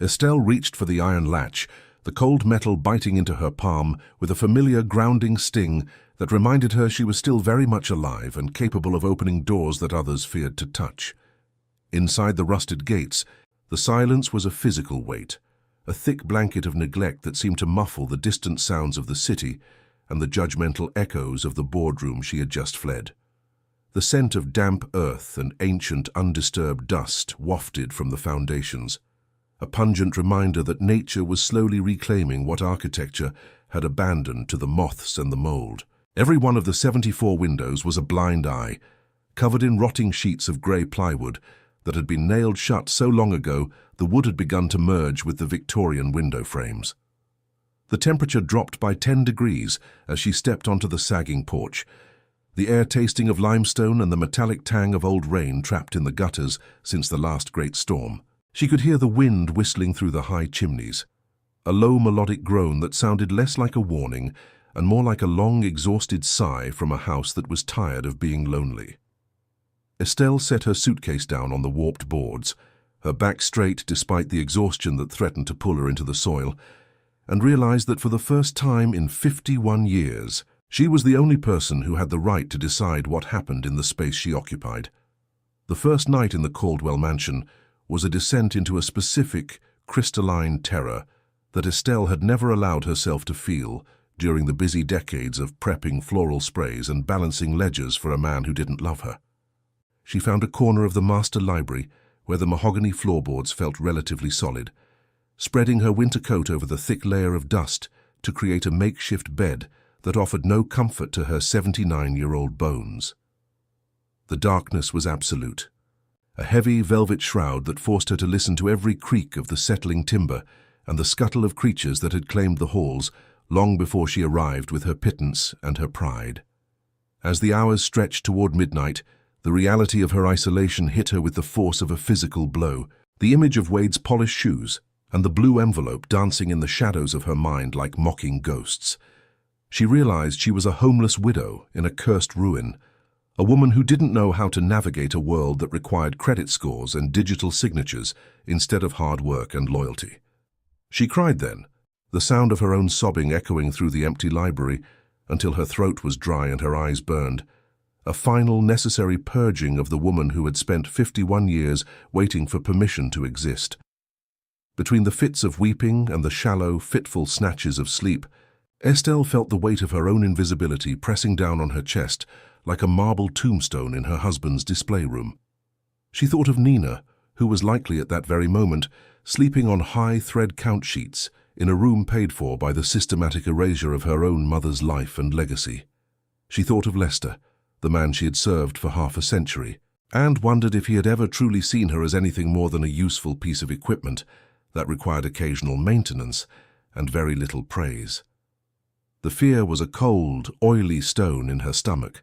Estelle reached for the iron latch, the cold metal biting into her palm with a familiar grounding sting that reminded her she was still very much alive and capable of opening doors that others feared to touch. Inside the rusted gates, the silence was a physical weight, a thick blanket of neglect that seemed to muffle the distant sounds of the city and the judgmental echoes of the boardroom she had just fled. The scent of damp earth and ancient, undisturbed dust wafted from the foundations, a pungent reminder that nature was slowly reclaiming what architecture had abandoned to the moths and the mold. Every one of the 74 windows was a blind eye, covered in rotting sheets of grey plywood that had been nailed shut so long ago the wood had begun to merge with the Victorian window frames. The temperature dropped by 10 degrees as she stepped onto the sagging porch, the air tasting of limestone and the metallic tang of old rain trapped in the gutters since the last great storm. She could hear the wind whistling through the high chimneys, a low melodic groan that sounded less like a warning and more like a long, exhausted sigh from a house that was tired of being lonely. Estelle set her suitcase down on the warped boards, her back straight despite the exhaustion that threatened to pull her into the soil, and realized that for the first time in 51 years, she was the only person who had the right to decide what happened in the space she occupied. The first night in the Caldwell mansion was a descent into a specific, crystalline terror that Estelle had never allowed herself to feel during the busy decades of prepping floral sprays and balancing ledgers for a man who didn't love her. She found a corner of the master library where the mahogany floorboards felt relatively solid, spreading her winter coat over the thick layer of dust to create a makeshift bed that offered no comfort to her 79-year-old bones. The darkness was absolute, a heavy velvet shroud that forced her to listen to every creak of the settling timber and the scuttle of creatures that had claimed the halls long before she arrived with her pittance and her pride. As the hours stretched toward midnight, the reality of her isolation hit her with the force of a physical blow, the image of Wade's polished shoes and the blue envelope dancing in the shadows of her mind like mocking ghosts. She realized she was a homeless widow in a cursed ruin, a woman who didn't know how to navigate a world that required credit scores and digital signatures instead of hard work and loyalty. She cried then, the sound of her own sobbing echoing through the empty library until her throat was dry and her eyes burned, a final necessary purging of the woman who had spent 51 years waiting for permission to exist. Between the fits of weeping and the shallow, fitful snatches of sleep, Estelle felt the weight of her own invisibility pressing down on her chest like a marble tombstone in her husband's display room. She thought of Nina, who was likely at that very moment sleeping on high thread count sheets in a room paid for by the systematic erasure of her own mother's life and legacy. She thought of Lester, the man she had served for half a century, and wondered if he had ever truly seen her as anything more than a useful piece of equipment that required occasional maintenance and very little praise. The fear was a cold, oily stone in her stomach,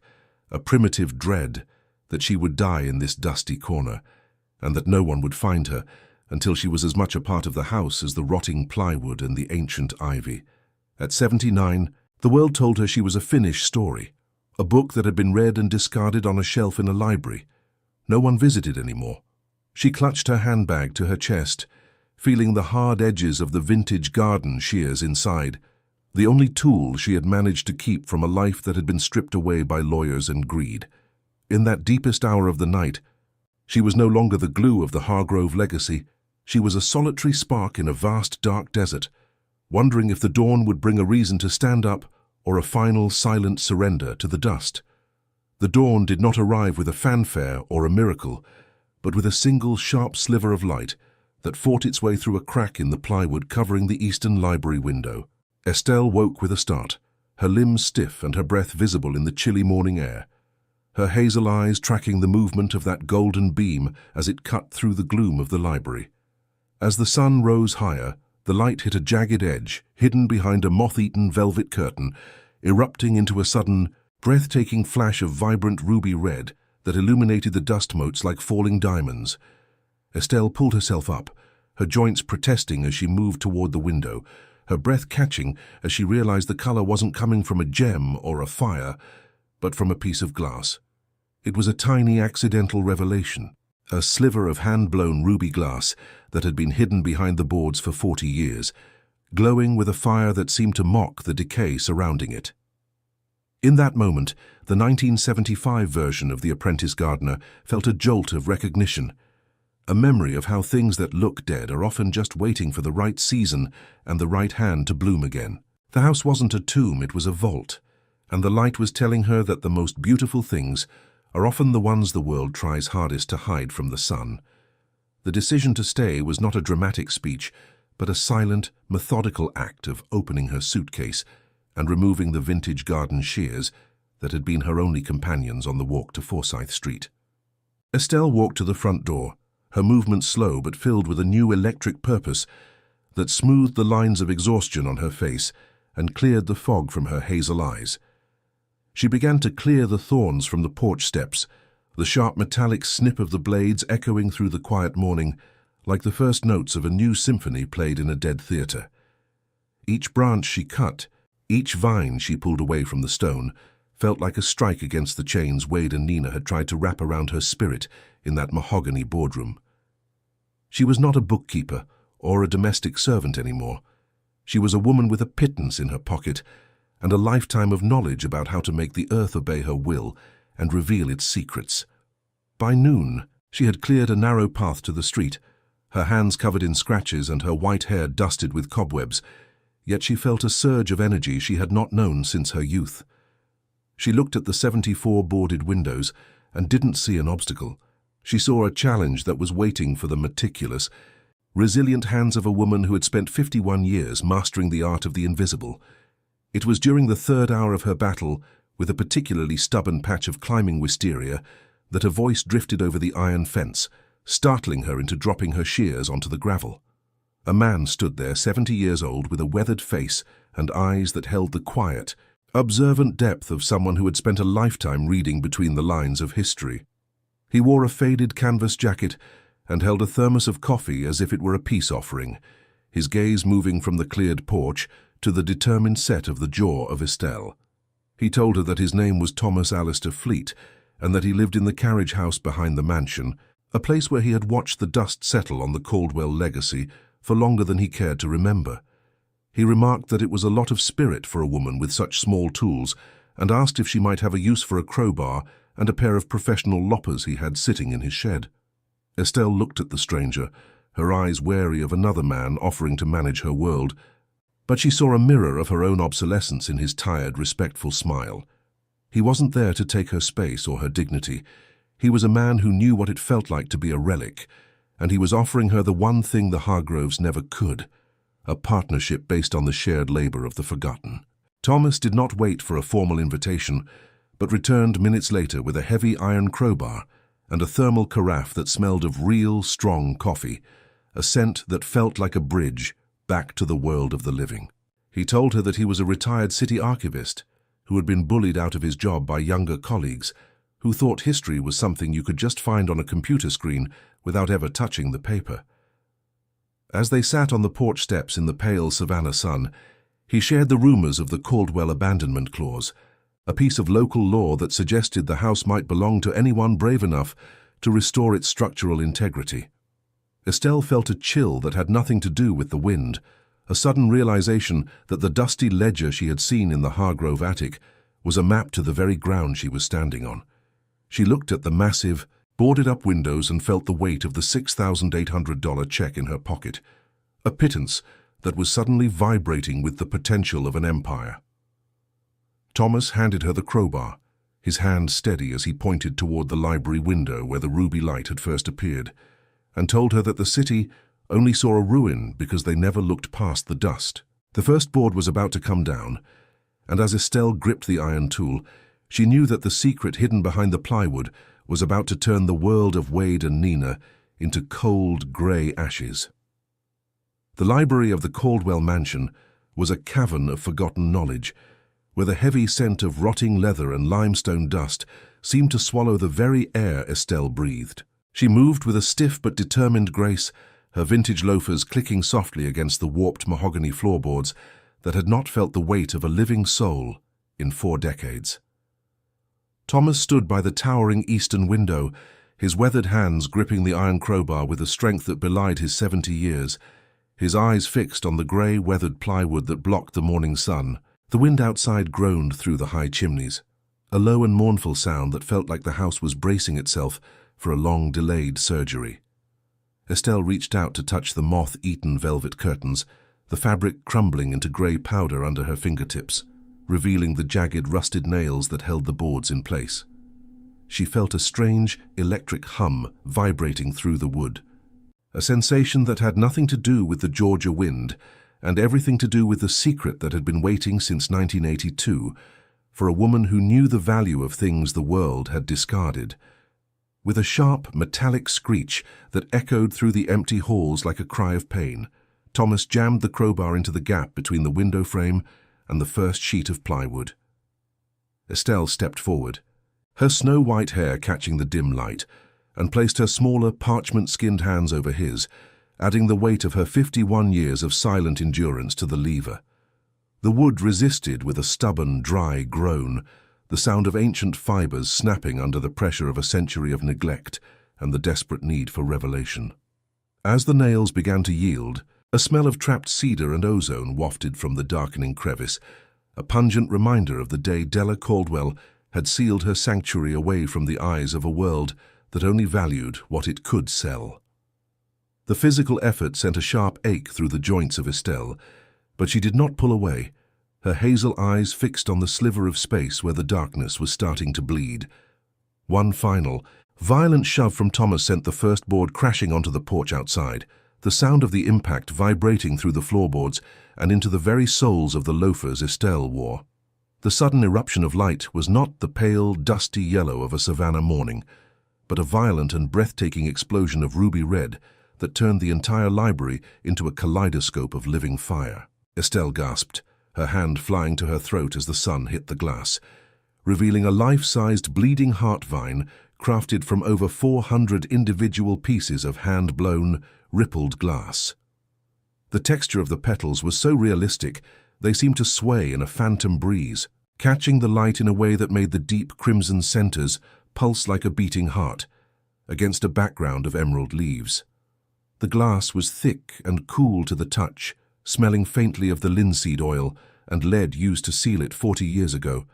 a primitive dread that she would die in this dusty corner, and that no one would find her until she was as much a part of the house as the rotting plywood and the ancient ivy. At 79, the world told her she was a finished story, a book that had been read and discarded on a shelf in a library. No one visited anymore. She clutched her handbag to her chest, feeling the hard edges of the vintage garden shears inside, the only tool she had managed to keep from a life that had been stripped away by lawyers and greed. In that deepest hour of the night, she was no longer the glue of the Hargrove legacy. She was a solitary spark in a vast dark desert, wondering if the dawn would bring a reason to stand up or a final silent surrender to the dust. The dawn did not arrive with a fanfare or a miracle, but with a single sharp sliver of light that fought its way through a crack in the plywood covering the eastern library window. Estelle woke with a start, her limbs stiff and her breath visible in the chilly morning air, her hazel eyes tracking the movement of that golden beam as it cut through the gloom of the library. As the sun rose higher, the light hit a jagged edge, hidden behind a moth-eaten velvet curtain, erupting into a sudden, breathtaking flash of vibrant ruby red that illuminated the dust motes like falling diamonds. Estelle pulled herself up, her joints protesting as she moved toward the window, her breath catching as she realized the color wasn't coming from a gem or a fire, but from a piece of glass. It was a tiny accidental revelation, a sliver of hand-blown ruby glass that had been hidden behind the boards for 40 years, glowing with a fire that seemed to mock the decay surrounding it. In that moment, the 1975 version of The Apprentice Gardener felt a jolt of recognition, a memory of how things that look dead are often just waiting for the right season and the right hand to bloom again. The house wasn't a tomb, it was a vault, and the light was telling her that the most beautiful things are often the ones the world tries hardest to hide from the sun. The decision to stay was not a dramatic speech, but a silent, methodical act of opening her suitcase and removing the vintage garden shears that had been her only companions on the walk to Forsyth Street. Estelle walked to the front door, her movements slow but filled with a new electric purpose that smoothed the lines of exhaustion on her face and cleared the fog from her hazel eyes. She began to clear the thorns from the porch steps, the sharp metallic snip of the blades echoing through the quiet morning like the first notes of a new symphony played in a dead theater. Each branch she cut, each vine she pulled away from the stone, felt like a strike against the chains Wade and Nina had tried to wrap around her spirit in that mahogany boardroom. She was not a bookkeeper or a domestic servant anymore. She was a woman with a pittance in her pocket and a lifetime of knowledge about how to make the earth obey her will and reveal its secrets. By noon, she had cleared a narrow path to the street, her hands covered in scratches and her white hair dusted with cobwebs, yet she felt a surge of energy she had not known since her youth. She looked at the 74 boarded windows and didn't see an obstacle. She saw a challenge that was waiting for the meticulous, resilient hands of a woman who had spent 51 years mastering the art of the invisible. It was during the third hour of her battle with a particularly stubborn patch of climbing wisteria that a voice drifted over the iron fence, startling her into dropping her shears onto the gravel. A man stood there, 70 years old, with a weathered face and eyes that held the quiet, observant depth of someone who had spent a lifetime reading between the lines of history. He wore a faded canvas jacket and held a thermos of coffee as if it were a peace offering, his gaze moving from the cleared porch to the determined set of the jaw of Estelle. He told her that his name was Thomas Alistair Fleet and that he lived in the carriage house behind the mansion, a place where he had watched the dust settle on the Caldwell legacy for longer than he cared to remember. He remarked that it was a lot of spirit for a woman with such small tools and asked if she might have a use for a crowbar and a pair of professional loppers he had sitting in his shed. Estelle looked at the stranger, her eyes wary of another man offering to manage her world, but she saw a mirror of her own obsolescence in his tired, respectful smile. He wasn't there to take her space or her dignity. He was a man who knew what it felt like to be a relic, and he was offering her the one thing the Hargroves never could, a partnership based on the shared labor of the forgotten. Thomas did not wait for a formal invitation, but returned minutes later with a heavy iron crowbar and a thermal carafe that smelled of real, strong coffee, a scent that felt like a bridge back to the world of the living. He told her that he was a retired city archivist who had been bullied out of his job by younger colleagues who thought history was something you could just find on a computer screen without ever touching the paper. As they sat on the porch steps in the pale Savannah sun, he shared the rumors of the Caldwell Abandonment Clause, a piece of local law that suggested the house might belong to anyone brave enough to restore its structural integrity. Estelle felt a chill that had nothing to do with the wind, a sudden realization that the dusty ledger she had seen in the Hargrove attic was a map to the very ground she was standing on. She looked at the massive, boarded-up windows and felt the weight of the $6,800 check in her pocket, a pittance that was suddenly vibrating with the potential of an empire. Thomas handed her the crowbar, his hand steady as he pointed toward the library window where the ruby light had first appeared, and told her that the city only saw a ruin because they never looked past the dust. The first board was about to come down, and as Estelle gripped the iron tool, she knew that the secret hidden behind the plywood was about to turn the world of Wade and Nina into cold, grey ashes. The library of the Caldwell mansion was a cavern of forgotten knowledge, where the heavy scent of rotting leather and limestone dust seemed to swallow the very air Estelle breathed. She moved with a stiff but determined grace, her vintage loafers clicking softly against the warped mahogany floorboards that had not felt the weight of a living soul in 4 decades. Thomas stood by the towering eastern window, his weathered hands gripping the iron crowbar with a strength that belied his 70 years, his eyes fixed on the grey, weathered plywood that blocked the morning sun. The wind outside groaned through the high chimneys, a low and mournful sound that felt like the house was bracing itself for a long-delayed surgery. Estelle reached out to touch the moth-eaten velvet curtains, the fabric crumbling into grey powder under her fingertips, revealing the jagged, rusted nails that held the boards in place. She felt a strange, electric hum vibrating through the wood, a sensation that had nothing to do with the Georgia wind and everything to do with the secret that had been waiting since 1982 for a woman who knew the value of things the world had discarded. With a sharp, metallic screech that echoed through the empty halls like a cry of pain, Thomas jammed the crowbar into the gap between the window frame and the first sheet of plywood. Estelle stepped forward, her snow-white hair catching the dim light, and placed her smaller, parchment-skinned hands over his, adding the weight of her 51 years of silent endurance to the lever. The wood resisted with a stubborn, dry groan, the sound of ancient fibers snapping under the pressure of a century of neglect and the desperate need for revelation. As the nails began to yield, a smell of trapped cedar and ozone wafted from the darkening crevice, a pungent reminder of the day Della Caldwell had sealed her sanctuary away from the eyes of a world that only valued what it could sell. The physical effort sent a sharp ache through the joints of Estelle, but she did not pull away, her hazel eyes fixed on the sliver of space where the darkness was starting to bleed. One final, violent shove from Thomas sent the first board crashing onto the porch outside, the sound of the impact vibrating through the floorboards and into the very soles of the loafers Estelle wore. The sudden eruption of light was not the pale, dusty yellow of a Savannah morning, but a violent and breathtaking explosion of ruby red that turned the entire library into a kaleidoscope of living fire. Estelle gasped, her hand flying to her throat as the sun hit the glass, revealing a life-sized bleeding heart vine crafted from over 400 individual pieces of hand-blown, rippled glass. The texture of the petals was so realistic they seemed to sway in a phantom breeze, catching the light in a way that made the deep crimson centers pulse like a beating heart against a background of emerald leaves. The glass was thick and cool to the touch, smelling faintly of the linseed oil and lead used to seal it 40 years ago,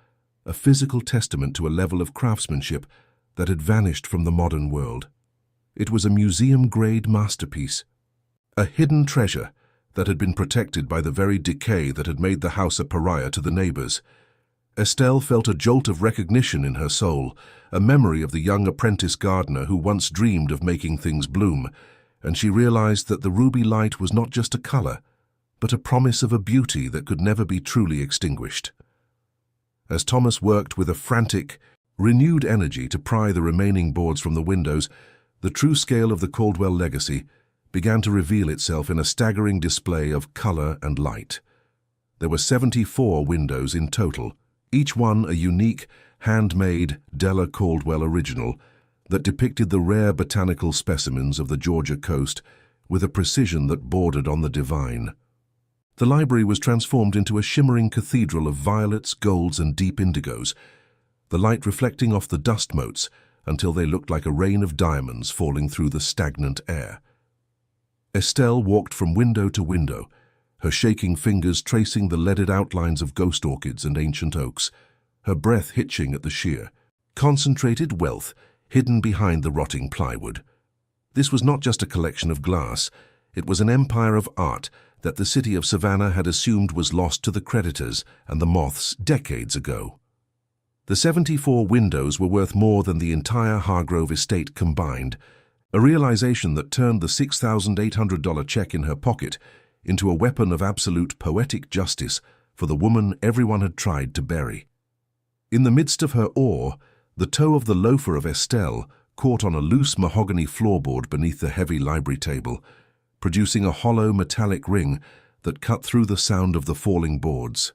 a physical testament to a level of craftsmanship that had vanished from the modern world. It was a museum-grade masterpiece, a hidden treasure that had been protected by the very decay that had made the house a pariah to the neighbors. Estelle felt a jolt of recognition in her soul, a memory of the young apprentice gardener who once dreamed of making things bloom, and she realized that the ruby light was not just a color, but a promise of a beauty that could never be truly extinguished. As Thomas worked with a frantic, renewed energy to pry the remaining boards from the windows, the true scale of the Caldwell legacy began to reveal itself in a staggering display of color and light. There were 74 windows in total, each one a unique, handmade Della Caldwell original that depicted the rare botanical specimens of the Georgia coast with a precision that bordered on the divine. The library was transformed into a shimmering cathedral of violets, golds, and deep indigos, the light reflecting off the dust motes until they looked like a rain of diamonds falling through the stagnant air. Estelle walked from window to window, her shaking fingers tracing the leaded outlines of ghost orchids and ancient oaks, her breath hitching at the sheer, concentrated wealth hidden behind the rotting plywood. This was not just a collection of glass, it was an empire of art that the city of Savannah had assumed was lost to the creditors and the moths decades ago. The 74 windows were worth more than the entire Hargrove estate combined, a realization that turned the $6,800 check in her pocket into a weapon of absolute poetic justice for the woman everyone had tried to bury. In the midst of her awe, the toe of the loafer of Estelle caught on a loose mahogany floorboard beneath the heavy library table, producing a hollow metallic ring that cut through the sound of the falling boards.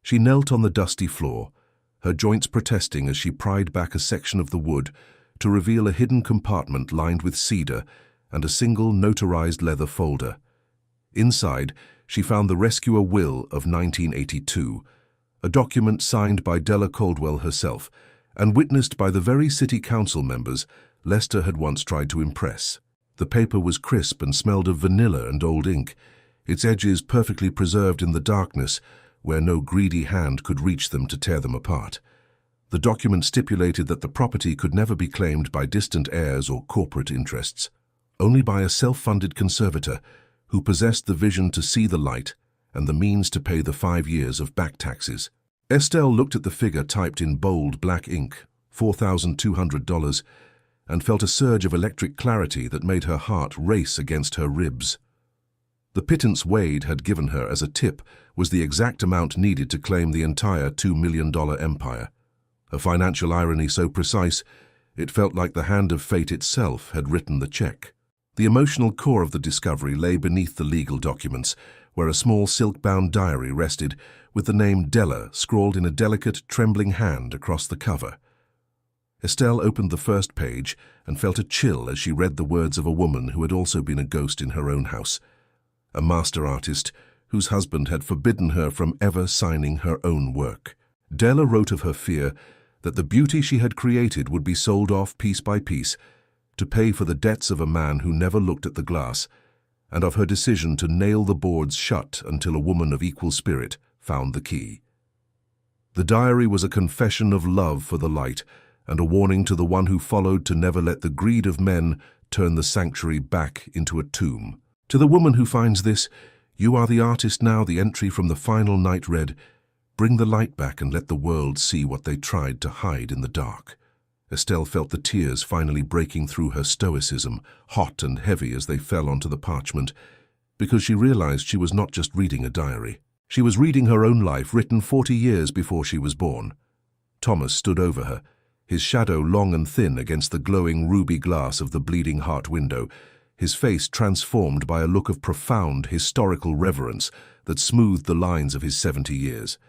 She knelt on the dusty floor, her joints protesting as she pried back a section of the wood to reveal a hidden compartment lined with cedar and a single notarized leather folder. Inside, she found the rescuer will of 1982, a document signed by Della Caldwell herself and witnessed by the very city council members Lester had once tried to impress. The paper was crisp and smelled of vanilla and old ink, its edges perfectly preserved in the darkness where no greedy hand could reach them to tear them apart. The document stipulated that the property could never be claimed by distant heirs or corporate interests, only by a self-funded conservator who possessed the vision to see the light and the means to pay the 5 years of back taxes. Estelle looked at the figure typed in bold black ink, $4,200, and felt a surge of electric clarity that made her heart race against her ribs. The pittance Wade had given her as a tip was the exact amount needed to claim the entire $2 million empire. A financial irony so precise, it felt like the hand of fate itself had written the check. The emotional core of the discovery lay beneath the legal documents, where a small silk-bound diary rested with the name Della scrawled in a delicate, trembling hand across the cover. Estelle opened the first page and felt a chill as she read the words of a woman who had also been a ghost in her own house, a master artist whose husband had forbidden her from ever signing her own work. Della wrote of her fear that the beauty she had created would be sold off piece by piece to pay for the debts of a man who never looked at the glass, and of her decision to nail the boards shut until a woman of equal spirit found the key. The diary was a confession of love for the light and a warning to the one who followed to never let the greed of men turn the sanctuary back into a tomb. To the woman who finds this, "You are the artist now," the entry from the final night read, "Bring the light back and let the world see what they tried to hide in the dark." Estelle felt the tears finally breaking through her stoicism, hot and heavy as they fell onto the parchment, because she realized she was not just reading a diary. She was reading her own life written 40 years before she was born. Thomas stood over her, his shadow long and thin against the glowing ruby glass of the Bleeding Heart window, his face transformed by a look of profound historical reverence that smoothed the lines of his 70 years.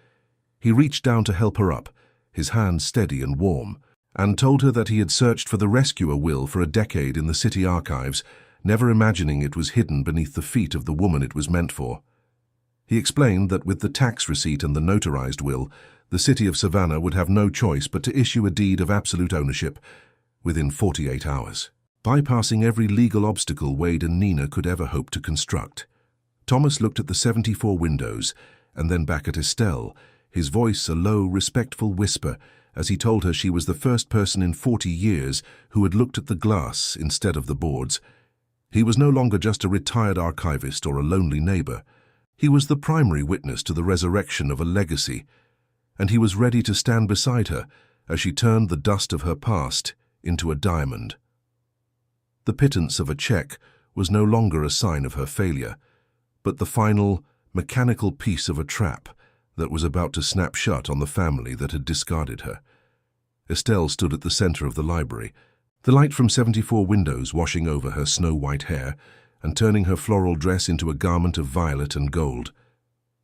He reached down to help her up, his hand steady and warm, and told her that he had searched for the rescuer will for a decade in the city archives, never imagining it was hidden beneath the feet of the woman it was meant for. He explained that with the tax receipt and the notarized will, the city of Savannah would have no choice but to issue a deed of absolute ownership within 48 hours, bypassing every legal obstacle Wade and Nina could ever hope to construct. Thomas looked at the 74 windows and then back at Estelle, his voice a low, respectful whisper as he told her she was the first person in 40 years who had looked at the glass instead of the boards. He was no longer just a retired archivist or a lonely neighbor. He was the primary witness to the resurrection of a legacy, and he was ready to stand beside her as she turned the dust of her past into a diamond. The pittance of a check was no longer a sign of her failure, but the final, mechanical piece of a trap that was about to snap shut on the family that had discarded her. Estelle stood at the center of the library, the light from 74 windows washing over her snow-white hair and turning her floral dress into a garment of violet and gold.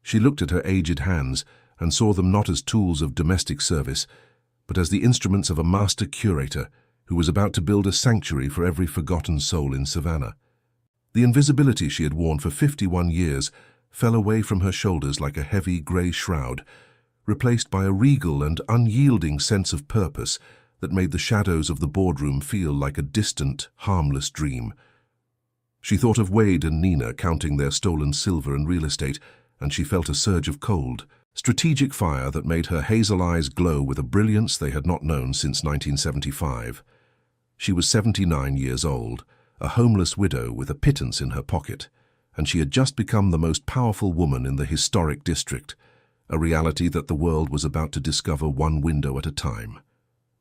She looked at her aged hands and saw them not as tools of domestic service, but as the instruments of a master curator who was about to build a sanctuary for every forgotten soul in Savannah. The invisibility she had worn for 51 years fell away from her shoulders like a heavy grey shroud, replaced by a regal and unyielding sense of purpose that made the shadows of the boardroom feel like a distant, harmless dream. She thought of Wade and Nina counting their stolen silver and real estate, and she felt a surge of cold, strategic fire that made her hazel eyes glow with a brilliance they had not known since 1975. She was 79 years old, a homeless widow with a pittance in her pocket, and she had just become the most powerful woman in the historic district, a reality that the world was about to discover one window at a time.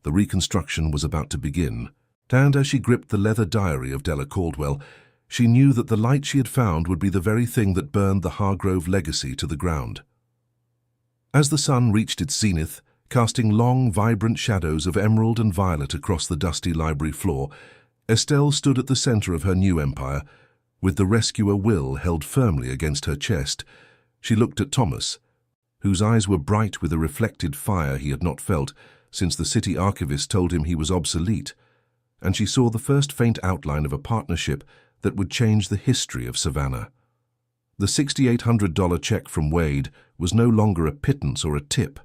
The reconstruction was about to begin, and as she gripped the leather diary of Della Caldwell, she knew that the light she had found would be the very thing that burned the Hargrove legacy to the ground. As the sun reached its zenith, casting long, vibrant shadows of emerald and violet across the dusty library floor, Estelle stood at the center of her new empire, with the rescuer Will held firmly against her chest. She looked at Thomas, whose eyes were bright with a reflected fire he had not felt since the city archivist told him he was obsolete, and she saw the first faint outline of a partnership that would change the history of Savannah. The $6,800 check from Wade was no longer a pittance or a tip.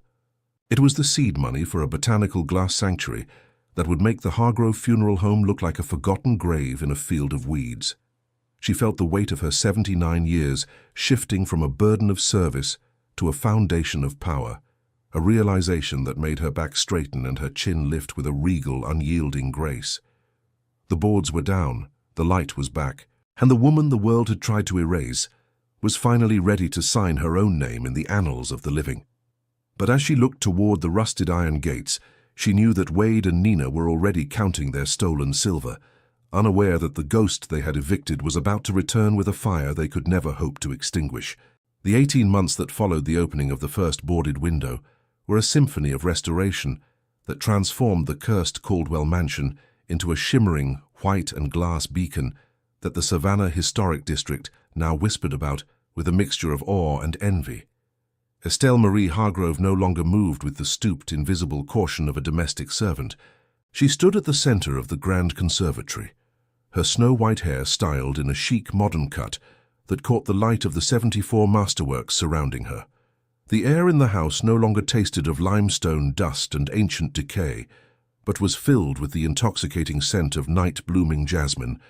It was the seed money for a botanical glass sanctuary that would make the Hargrove Funeral Home look like a forgotten grave in a field of weeds. She felt the weight of her 79 years shifting from a burden of service to a foundation of power, a realization that made her back straighten and her chin lift with a regal, unyielding grace. The boards were down, the light was back, and the woman the world had tried to erase was finally ready to sign her own name in the annals of the living. But as she looked toward the rusted iron gates, she knew that Wade and Nina were already counting their stolen silver, unaware that the ghost they had evicted was about to return with a fire they could never hope to extinguish. The 18 months that followed the opening of the first boarded window were a symphony of restoration that transformed the cursed Caldwell mansion into a shimmering white and glass beacon that the Savannah Historic District now whispered about with a mixture of awe and envy. Estelle Marie Hargrove no longer moved with the stooped, invisible caution of a domestic servant. She stood at the center of the grand conservatory, her snow-white hair styled in a chic modern cut that caught the light of the 74 masterworks surrounding her. The air in the house no longer tasted of limestone dust and ancient decay, but was filled with the intoxicating scent of night-blooming jasmine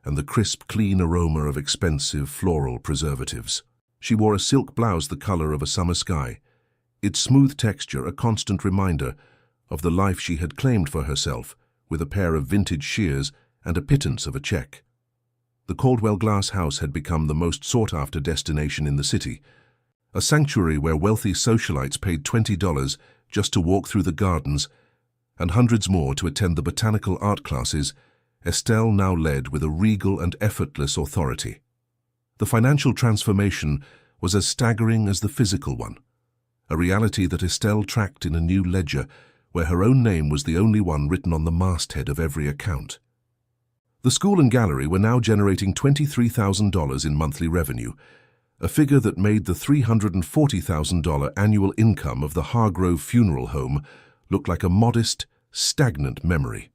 and the crisp, clean aroma of expensive floral preservatives. She wore a silk blouse the color of a summer sky, its smooth texture a constant reminder of the life she had claimed for herself with a pair of vintage shears and a pittance of a check. The Caldwell Glass House had become the most sought-after destination in the city, a sanctuary where wealthy socialites paid $20 just to walk through the gardens and hundreds more to attend the botanical art classes. Estelle now led with a regal and effortless authority. The financial transformation was as staggering as the physical one, a reality that Estelle tracked in a new ledger where her own name was the only one written on the masthead of every account. The school and gallery were now generating $23,000 in monthly revenue, a figure that made the $340,000 annual income of the Hargrove Funeral Home look like a modest, stagnant memory.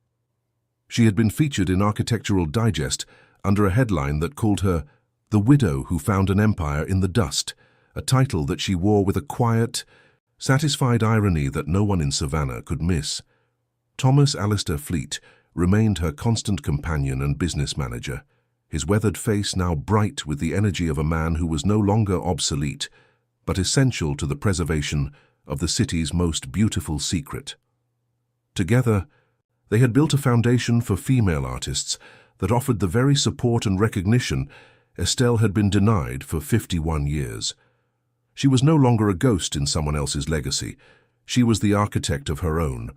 She had been featured in Architectural Digest under a headline that called her "The Widow Who Found an Empire in the Dust," a title that she wore with a quiet, satisfied irony that no one in Savannah could miss. Thomas Alistair Fleet remained her constant companion and business manager, his weathered face now bright with the energy of a man who was no longer obsolete, but essential to the preservation of the city's most beautiful secret. Together, they had built a foundation for female artists that offered the very support and recognition Estelle had been denied for 51 years. She was no longer a ghost in someone else's legacy. She was the architect of her own,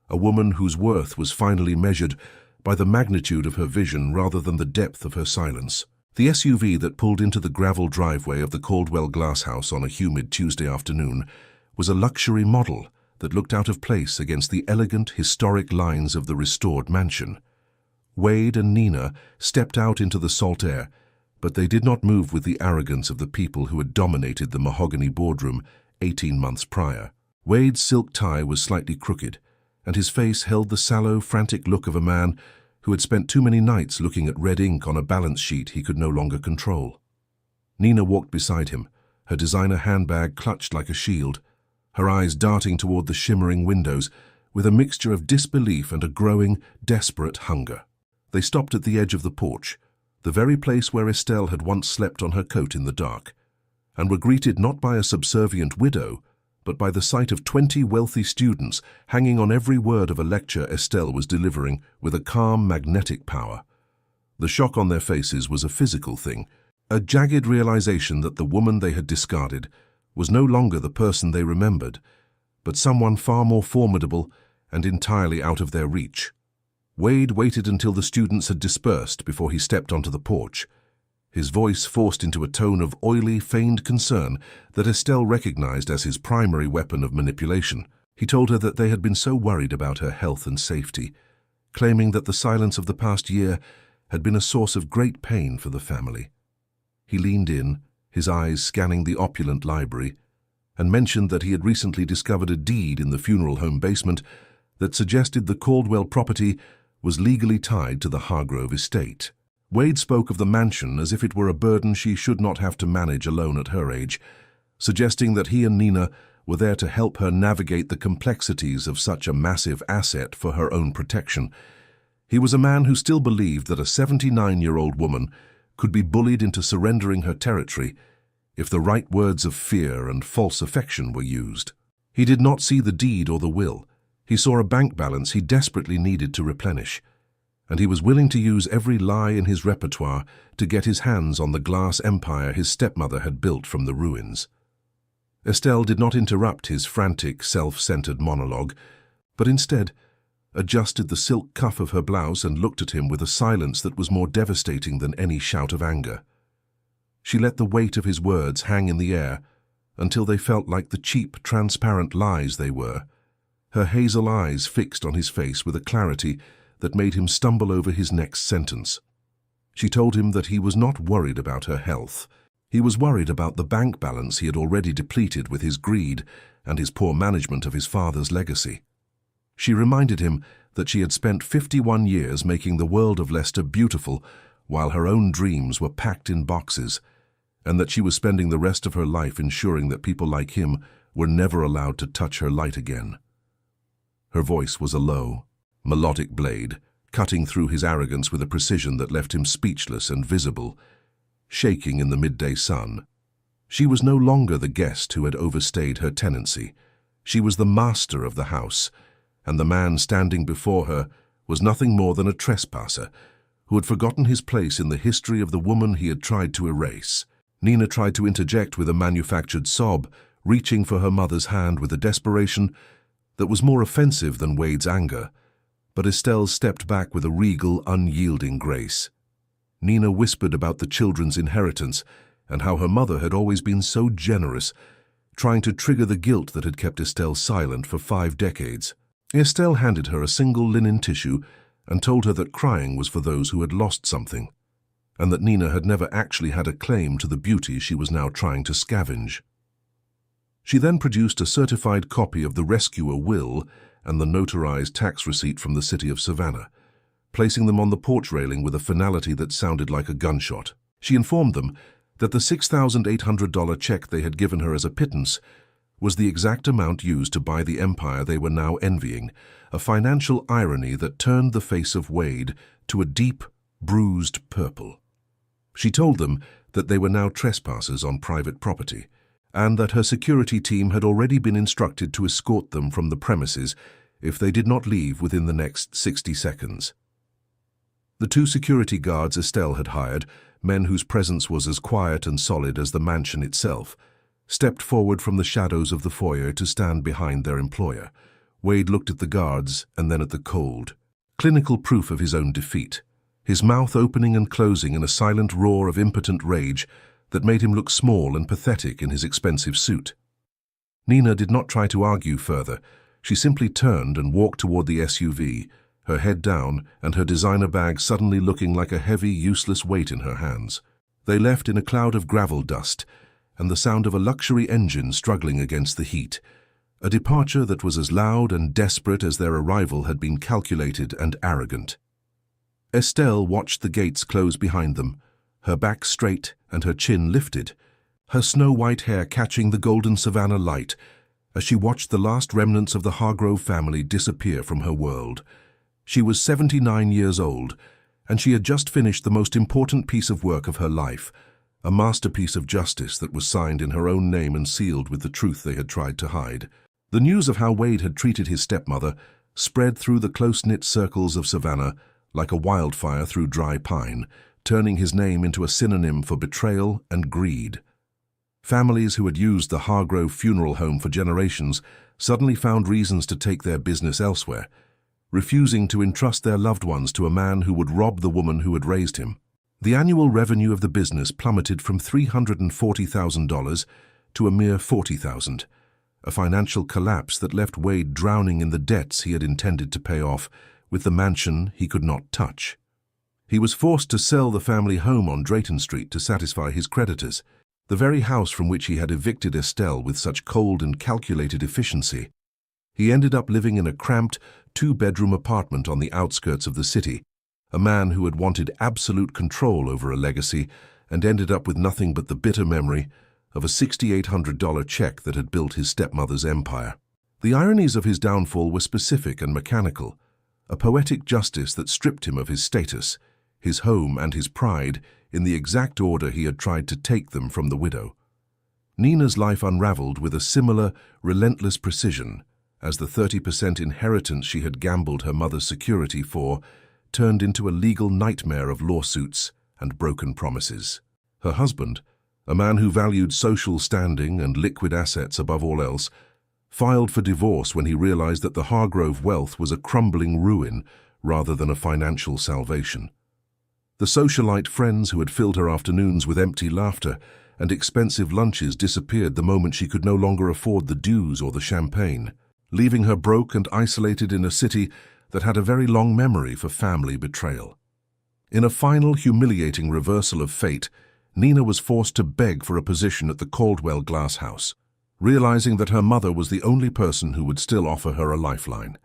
a woman whose worth was finally measured by the magnitude of her vision rather than the depth of her silence. The SUV that pulled into the gravel driveway of the Caldwell Glass House on a humid Tuesday afternoon was a luxury model that looked out of place against the elegant, historic lines of the restored mansion. Wade and Nina stepped out into the salt air, but they did not move with the arrogance of the people who had dominated the mahogany boardroom 18 months prior. Wade's silk tie was slightly crooked, and his face held the sallow, frantic look of a man who had spent too many nights looking at red ink on a balance sheet he could no longer control. Nina walked beside him, her designer handbag clutched like a shield, her eyes darting toward the shimmering windows with a mixture of disbelief and a growing, desperate hunger. They stopped at the edge of the porch, the very place where Estelle had once slept on her coat in the dark, and were greeted not by a subservient widow, but by the sight of 20 wealthy students hanging on every word of a lecture Estelle was delivering with a calm, magnetic power. The shock on their faces was a physical thing, a jagged realization that the woman they had discarded was no longer the person they remembered, but someone far more formidable and entirely out of their reach. Wade waited until the students had dispersed before he stepped onto the porch, his voice forced into a tone of oily, feigned concern that Estelle recognized as his primary weapon of manipulation. He told her that they had been so worried about her health and safety, claiming that the silence of the past year had been a source of great pain for the family. He leaned in, his eyes scanning the opulent library, and mentioned that he had recently discovered a deed in the funeral home basement that suggested the Caldwell property was legally tied to the Hargrove estate. Wade spoke of the mansion as if it were a burden she should not have to manage alone at her age, suggesting that he and Nina were there to help her navigate the complexities of such a massive asset for her own protection. He was a man who still believed that a 79-year-old woman could be bullied into surrendering her territory if the right words of fear and false affection were used. He did not see the deed or the will. He saw a bank balance he desperately needed to replenish, and he was willing to use every lie in his repertoire to get his hands on the glass empire his stepmother had built from the ruins. Estelle did not interrupt his frantic, self-centered monologue, but instead adjusted the silk cuff of her blouse and looked at him with a silence that was more devastating than any shout of anger. She let the weight of his words hang in the air until they felt like the cheap, transparent lies they were, her hazel eyes fixed on his face with a clarity that made him stumble over his next sentence. She told him that he was not worried about her health. He was worried about the bank balance he had already depleted with his greed and his poor management of his father's legacy. She reminded him that she had spent 51 years making the world of Leicester beautiful while her own dreams were packed in boxes, and that she was spending the rest of her life ensuring that people like him were never allowed to touch her light again. Her voice was a low, melodic blade, cutting through his arrogance with a precision that left him speechless and visible, shaking in the midday sun. She was no longer the guest who had overstayed her tenancy. She was the master of the house, and the man standing before her was nothing more than a trespasser who had forgotten his place in the history of the woman he had tried to erase. Nina tried to interject with a manufactured sob, reaching for her mother's hand with a desperation that was more offensive than Wade's anger, but Estelle stepped back with a regal, unyielding grace. Nina whispered about the children's inheritance and how her mother had always been so generous, trying to trigger the guilt that had kept Estelle silent for 5 decades. Estelle handed her a single linen tissue and told her that crying was for those who had lost something, and that Nina had never actually had a claim to the beauty she was now trying to scavenge. She then produced a certified copy of the rescuer will and the notarized tax receipt from the city of Savannah, placing them on the porch railing with a finality that sounded like a gunshot. She informed them that the $6,800 check they had given her as a pittance was the exact amount used to buy the empire they were now envying, a financial irony that turned the face of Wade to a deep, bruised purple. She told them that they were now trespassers on private property, and that her security team had already been instructed to escort them from the premises if they did not leave within the next 60 seconds. The 2 security guards Estelle had hired, men whose presence was as quiet and solid as the mansion itself, stepped forward from the shadows of the foyer to stand behind their employer. Wade looked at the guards and then at the cold, clinical proof of his own defeat, his mouth opening and closing in a silent roar of impotent rage that made him look small and pathetic in his expensive suit. Nina did not try to argue further. She simply turned and walked toward the SUV, her head down and her designer bag suddenly looking like a heavy, useless weight in her hands. They left in a cloud of gravel dust and the sound of a luxury engine struggling against the heat, a departure that was as loud and desperate as their arrival had been calculated and arrogant. Estelle watched the gates close behind them, her back straight and her chin lifted, her snow-white hair catching the golden savanna light as she watched the last remnants of the Hargrove family disappear from her world. She was 79 years old, and she had just finished the most important piece of work of her life, a masterpiece of justice that was signed in her own name and sealed with the truth they had tried to hide. The news of how Wade had treated his stepmother spread through the close-knit circles of Savannah like a wildfire through dry pine, turning his name into a synonym for betrayal and greed. Families who had used the Hargrove funeral home for generations suddenly found reasons to take their business elsewhere, refusing to entrust their loved ones to a man who would rob the woman who had raised him. The annual revenue of the business plummeted from $340,000 to a mere $40,000, a financial collapse that left Wade drowning in the debts he had intended to pay off with the mansion he could not touch. He was forced to sell the family home on Drayton Street to satisfy his creditors, the very house from which he had evicted Estelle with such cold and calculated efficiency. He ended up living in a cramped, two-bedroom apartment on the outskirts of the city, a man who had wanted absolute control over a legacy and ended up with nothing but the bitter memory of a $6,800 check that had built his stepmother's empire. The ironies of his downfall were specific and mechanical, a poetic justice that stripped him of his status, his home and his pride in the exact order he had tried to take them from the widow. Nina's life unraveled with a similar, relentless precision as the 30% inheritance she had gambled her mother's security for turned into a legal nightmare of lawsuits and broken promises. Her husband, a man who valued social standing and liquid assets above all else, filed for divorce when he realized that the Hargrove wealth was a crumbling ruin rather than a financial salvation. The socialite friends who had filled her afternoons with empty laughter and expensive lunches disappeared the moment she could no longer afford the dues or the champagne, leaving her broke and isolated in a city that had a very long memory for family betrayal. In a final, humiliating reversal of fate, Nina was forced to beg for a position at the Caldwell Glass House, realizing that her mother was the only person who would still offer her a lifeline.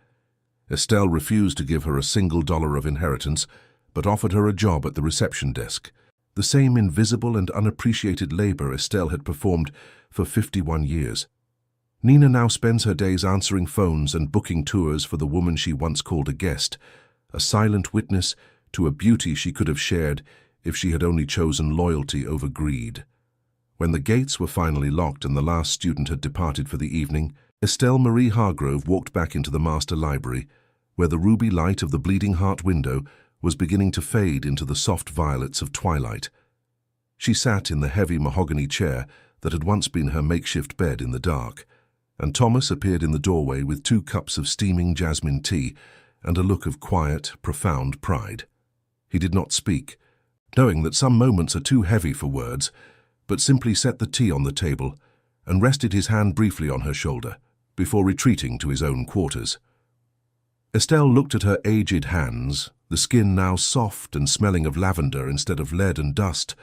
Estelle refused to give her a single dollar of inheritance, but offered her a job at the reception desk, the same invisible and unappreciated labor Estelle had performed for 51 years. Nina now spends her days answering phones and booking tours for the woman she once called a guest, a silent witness to a beauty she could have shared if she had only chosen loyalty over greed. When the gates were finally locked and the last student had departed for the evening, Estelle Marie Hargrove walked back into the master library, where the ruby light of the Bleeding Heart window was beginning to fade into the soft violets of twilight. She sat in the heavy mahogany chair that had once been her makeshift bed in the dark, and Thomas appeared in the doorway with 2 cups of steaming jasmine tea and a look of quiet, profound pride. He did not speak, knowing that some moments are too heavy for words, but simply set the tea on the table and rested his hand briefly on her shoulder before retreating to his own quarters. Estelle looked at her aged hands, the skin now soft and smelling of lavender instead of lead and dust,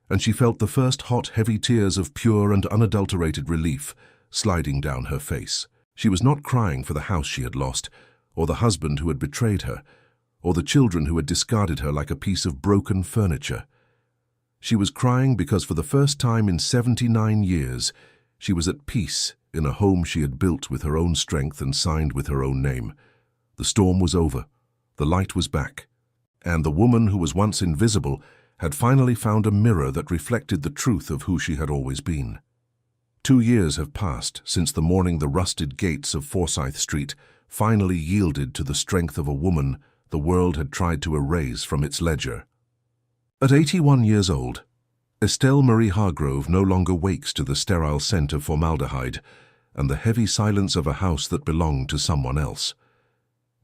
and she felt the first hot, heavy tears of pure and unadulterated relief sliding down her face. She was not crying for the house she had lost, or the husband who had betrayed her, or the children who had discarded her like a piece of broken furniture. She was crying because for the first time in 79 years, she was at peace in a home she had built with her own strength and signed with her own name. The storm was over, the light was back, and the woman who was once invisible had finally found a mirror that reflected the truth of who she had always been. 2 years have passed since the morning the rusted gates of Forsyth Street finally yielded to the strength of a woman the world had tried to erase from its ledger. At 81 years old, Estelle Marie Hargrove no longer wakes to the sterile scent of formaldehyde and the heavy silence of a house that belonged to someone else.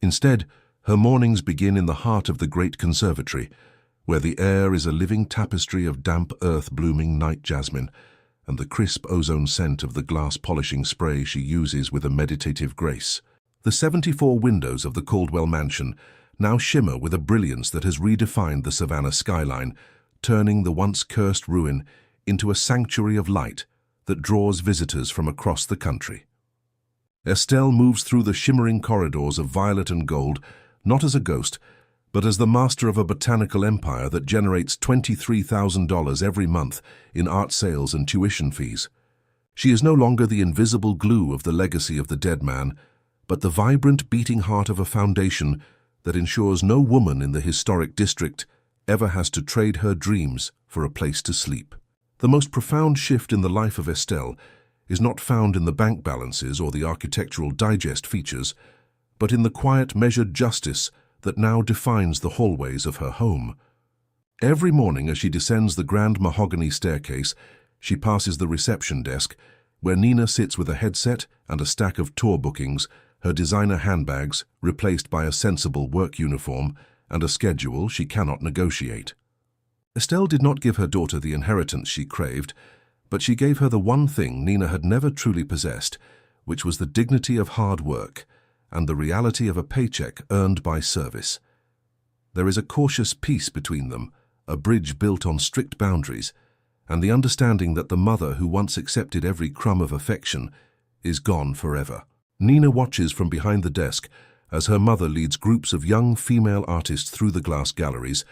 Instead, her mornings begin in the heart of the great conservatory, where the air is a living tapestry of damp earth blooming night jasmine and the crisp ozone scent of the glass polishing spray she uses with a meditative grace. The 74 windows of the Caldwell mansion now shimmer with a brilliance that has redefined the Savannah skyline, turning the once cursed ruin into a sanctuary of light that draws visitors from across the country. Estelle moves through the shimmering corridors of violet and gold, not as a ghost, but as the master of a botanical empire that generates $23,000 every month in art sales and tuition fees. She is no longer the invisible glue of the legacy of the dead man, but the vibrant beating heart of a foundation that ensures no woman in the historic district ever has to trade her dreams for a place to sleep. The most profound shift in the life of Estelle is not found in the bank balances or the Architectural Digest features, but in the quiet, measured justice that now defines the hallways of her home. Every morning as she descends the grand mahogany staircase, she passes the reception desk, where Nina sits with a headset and a stack of tour bookings, her designer handbags replaced by a sensible work uniform and a schedule she cannot negotiate. Estelle did not give her daughter the inheritance she craved, but she gave her the one thing Nina had never truly possessed, which was the dignity of hard work and the reality of a paycheck earned by service. There is a cautious peace between them, a bridge built on strict boundaries, and the understanding that the mother who once accepted every crumb of affection is gone forever. Nina watches from behind the desk as her mother leads groups of young female artists through the glass galleries,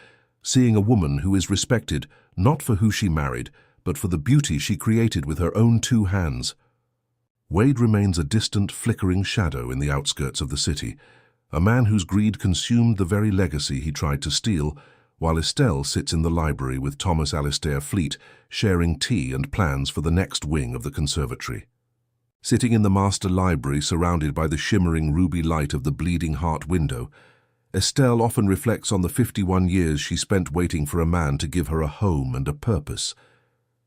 seeing a woman who is respected not for who she married, but for the beauty she created with her own two hands. Wade remains a distant, flickering shadow in the outskirts of the city, a man whose greed consumed the very legacy he tried to steal, while Estelle sits in the library with Thomas Alistair Fleet, sharing tea and plans for the next wing of the conservatory. Sitting in the master library surrounded by the shimmering ruby light of the Bleeding Heart window, Estelle often reflects on the 51 years she spent waiting for a man to give her a home and a purpose.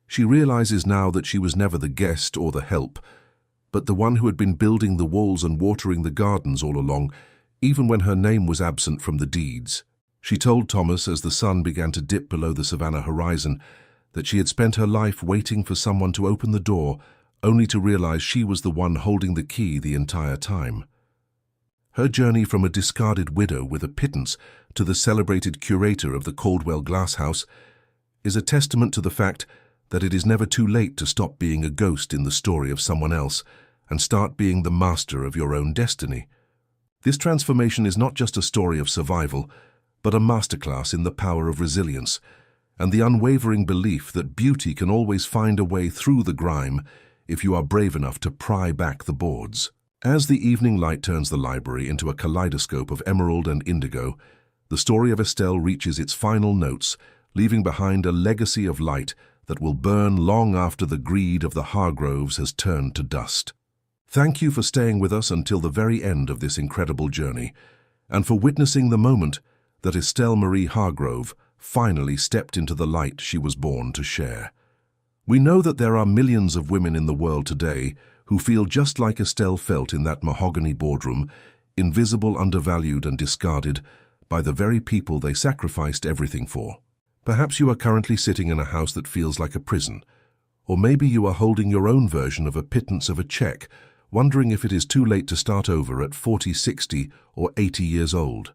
She realizes now that she was never the guest or the help, but the one who had been building the walls and watering the gardens all along, even when her name was absent from the deeds. She told Thomas as the sun began to dip below the savannah horizon that she had spent her life waiting for someone to open the door, only to realize she was the one holding the key the entire time. Her journey from a discarded widow with a pittance to the celebrated curator of the Caldwell Glasshouse is a testament to the fact that it is never too late to stop being a ghost in the story of someone else and start being the master of your own destiny. This transformation is not just a story of survival, but a masterclass in the power of resilience and the unwavering belief that beauty can always find a way through the grime if you are brave enough to pry back the boards. As the evening light turns the library into a kaleidoscope of emerald and indigo, the story of Estelle reaches its final notes, leaving behind a legacy of light that will burn long after the greed of the Hargroves has turned to dust. Thank you for staying with us until the very end of this incredible journey, and for witnessing the moment that Estelle Marie Hargrove finally stepped into the light she was born to share. We know that there are millions of women in the world today who feel just like Estelle felt in that mahogany boardroom, invisible, undervalued, and discarded by the very people they sacrificed everything for. Perhaps you are currently sitting in a house that feels like a prison, or maybe you are holding your own version of a pittance of a check, wondering if it is too late to start over at 40, 60, or 80 years old.